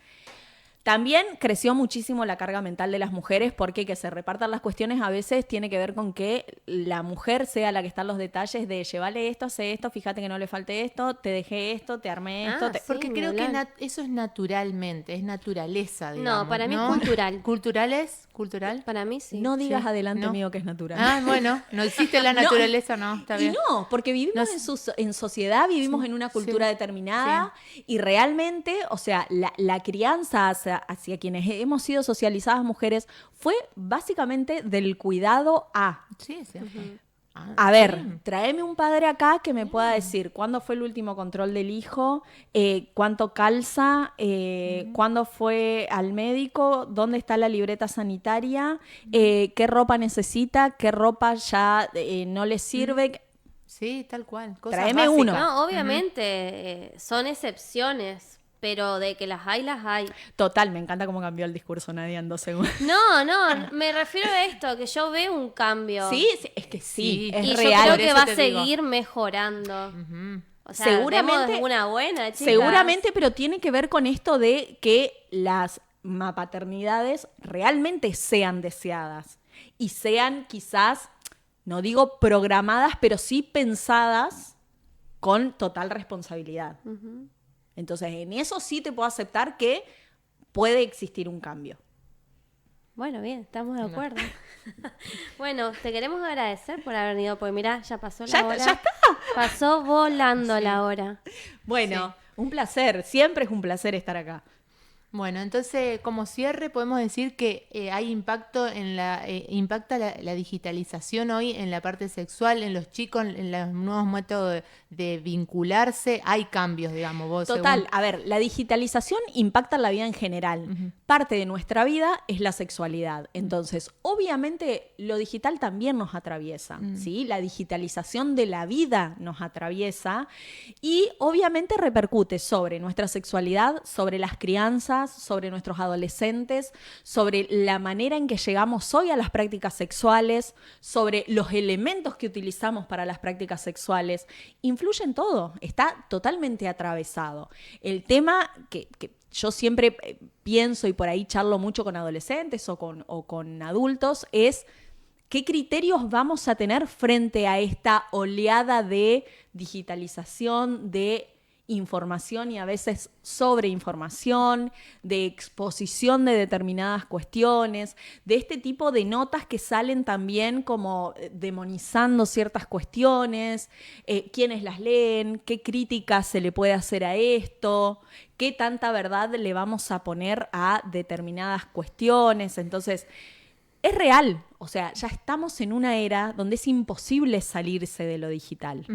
Speaker 9: También creció muchísimo la carga mental de las mujeres porque que se repartan las cuestiones a veces tiene que ver con que la mujer sea la que está en los detalles de llevarle esto, hace esto, fíjate que no le falte esto, te dejé esto, te armé esto.
Speaker 7: Sí,
Speaker 8: Porque
Speaker 7: ni
Speaker 8: creo que
Speaker 7: hablar.
Speaker 8: eso es naturalmente, es naturaleza, digamos.
Speaker 7: No, para mí es cultural.
Speaker 8: ¿Cultural es? ¿Cultural?
Speaker 7: Para mí sí.
Speaker 9: No digas
Speaker 8: Sí,
Speaker 9: adelante
Speaker 8: no.
Speaker 9: mío que es natural.
Speaker 8: Ah, bueno, no existe la
Speaker 9: No,
Speaker 8: naturaleza, no, está
Speaker 9: y
Speaker 8: bien.
Speaker 9: no, porque vivimos en sociedad, vivimos en una cultura determinada y realmente, o sea, la crianza hacia quienes hemos sido socializadas mujeres fue básicamente del cuidado a...
Speaker 8: Sí, sí.
Speaker 9: A ver, tráeme un padre acá que me pueda decir cuándo fue el último control del hijo, cuánto calza, cuándo fue al médico, dónde está la libreta sanitaria, qué ropa necesita, qué ropa ya no le sirve.
Speaker 8: Sí, tal cual. Cosas
Speaker 9: Tráeme
Speaker 8: básicas.
Speaker 9: uno.
Speaker 7: No, obviamente son excepciones, pero de que las hay.
Speaker 9: Total, me encanta cómo cambió el discurso Nadia en 2 segundos.
Speaker 7: No, me refiero a esto, que yo veo un cambio.
Speaker 9: Sí, es que sí, es
Speaker 7: y
Speaker 9: real.
Speaker 7: yo creo
Speaker 8: Por
Speaker 7: que
Speaker 8: eso
Speaker 7: va a
Speaker 8: te digo.
Speaker 7: seguir mejorando. O sea,
Speaker 9: Seguramente-
Speaker 7: demos una buena, chicas.
Speaker 9: Seguramente, pero tiene que ver con esto de que las mapaternidades realmente sean deseadas y sean quizás, no digo programadas, pero sí pensadas con total responsabilidad. Entonces, en eso sí te puedo aceptar que puede existir un cambio.
Speaker 7: Bueno, bien, estamos de acuerdo. Bueno, te queremos agradecer por haber venido, porque mirá, ya pasó la hora.
Speaker 9: Ya está.
Speaker 7: Pasó volando la hora.
Speaker 9: Bueno, un placer. Siempre es un placer estar acá.
Speaker 8: Bueno, entonces como cierre podemos decir que hay impacto impacta la digitalización hoy en la parte sexual, en los chicos, en los nuevos métodos de vincularse, hay cambios, digamos, vos.
Speaker 9: Total,
Speaker 8: según-
Speaker 9: a ver, la digitalización impacta la vida en general. Parte de nuestra vida es la sexualidad. Entonces, obviamente, lo digital también nos atraviesa, ¿sí? La digitalización de la vida nos atraviesa y obviamente repercute sobre nuestra sexualidad, sobre las crianzas, sobre nuestros adolescentes, sobre la manera en que llegamos hoy a las prácticas sexuales, sobre los elementos que utilizamos para las prácticas sexuales. Influye en todo, está totalmente atravesado. El tema que yo siempre pienso y por ahí charlo mucho con adolescentes o con adultos es qué criterios vamos a tener frente a esta oleada de digitalización, de información y a veces sobreinformación, de exposición de determinadas cuestiones, de este tipo de notas que salen también como demonizando ciertas cuestiones, quiénes las leen, qué crítica se le puede hacer a esto, qué tanta verdad le vamos a poner a determinadas cuestiones. Entonces, es real, o sea, ya estamos en una era donde es imposible salirse de lo digital.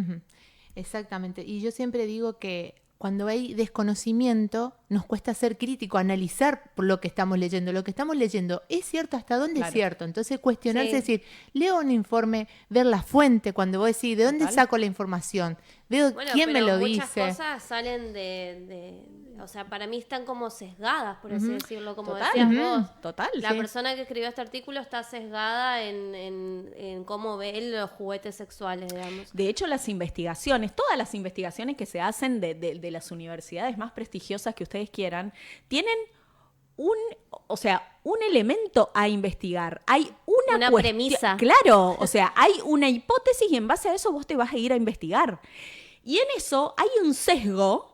Speaker 8: Exactamente. Y yo siempre digo que cuando hay desconocimiento, nos cuesta ser crítico, analizar por lo que estamos leyendo. Lo que estamos leyendo, ¿es cierto? ¿Hasta dónde es cierto? Entonces cuestionarse,
Speaker 7: Sí.
Speaker 8: decir, leo un informe, ver la fuente, cuando vos decís, ¿de dónde saco la información? Veo quién me lo
Speaker 7: muchas
Speaker 8: dice.
Speaker 7: cosas salen o sea, para mí están como sesgadas, por así decirlo, como
Speaker 9: Total.
Speaker 7: decías vos.
Speaker 9: Total.
Speaker 7: La
Speaker 8: Sí.
Speaker 7: persona que escribió este artículo está sesgada en cómo ve él los juguetes sexuales, digamos.
Speaker 9: De hecho, las investigaciones, todas las investigaciones que se hacen de las universidades más prestigiosas que ustedes quieran, tienen un elemento a investigar. Hay una
Speaker 7: premisa.
Speaker 9: Claro, o sea, hay una hipótesis y en base a eso vos te vas a ir a investigar. Y en eso hay un sesgo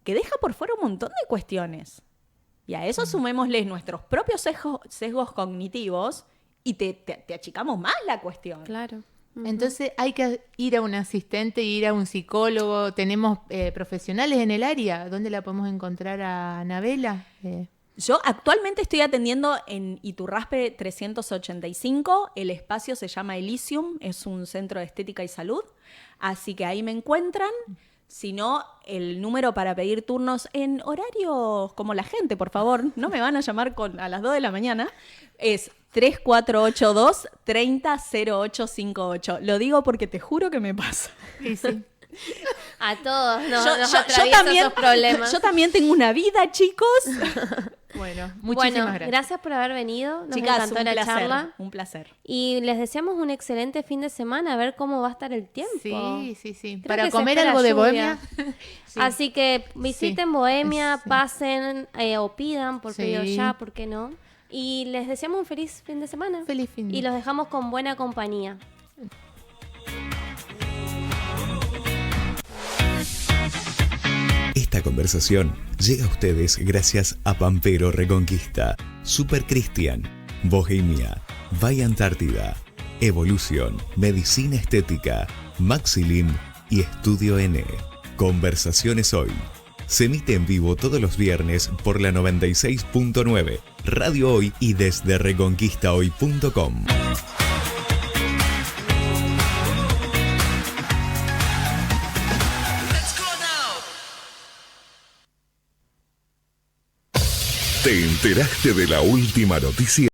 Speaker 9: que deja por fuera un montón de cuestiones. Y a eso sumémosles nuestros propios sesgos cognitivos y te achicamos más la cuestión.
Speaker 7: Claro.
Speaker 8: Entonces hay que ir a un asistente, ir a un psicólogo. Tenemos profesionales en el área. ¿Dónde la podemos encontrar a Anabela?
Speaker 9: Yo actualmente estoy atendiendo en Iturraspe 385. El espacio se llama Elysium, es un centro de estética y salud. Así que ahí me encuentran. Si no, el número para pedir turnos en horarios como la gente, por favor, no me van a llamar a las 2 de la mañana, es 3482-300858. Lo digo porque te juro que me pasa.
Speaker 8: Sí, sí.
Speaker 7: A todos nos
Speaker 9: Yo
Speaker 7: atraviesan esos problemas.
Speaker 9: Yo también tengo una vida, chicos.
Speaker 8: Bueno, muchísimas
Speaker 7: gracias por haber venido. Nos
Speaker 9: Chicas,
Speaker 7: encantó la charla.
Speaker 9: un placer.
Speaker 7: Y les deseamos un excelente fin de semana, a ver cómo va a estar el tiempo.
Speaker 8: Sí.
Speaker 7: Creo
Speaker 8: Para
Speaker 7: que se
Speaker 8: comer
Speaker 7: espera
Speaker 8: algo de
Speaker 7: lluvia.
Speaker 8: Bohemia. Sí.
Speaker 7: Así que visiten Bohemia,
Speaker 8: Sí.
Speaker 7: pasen o pidan por
Speaker 8: Sí.
Speaker 7: pedido ya, ¿por qué no? Y les deseamos un feliz fin de semana.
Speaker 8: Feliz fin de-
Speaker 7: Y los dejamos con buena compañía.
Speaker 6: Esta conversación llega a ustedes gracias a Pampero Reconquista, Super Cristian, Bohemia, Vai Antártida, Evolución, Medicina Estética, Maxilim y Estudio N. Conversaciones Hoy. Se emite en vivo todos los viernes por la 96.9, Radio Hoy y desde reconquistahoy.com.
Speaker 5: ¿Te enteraste de la última noticia?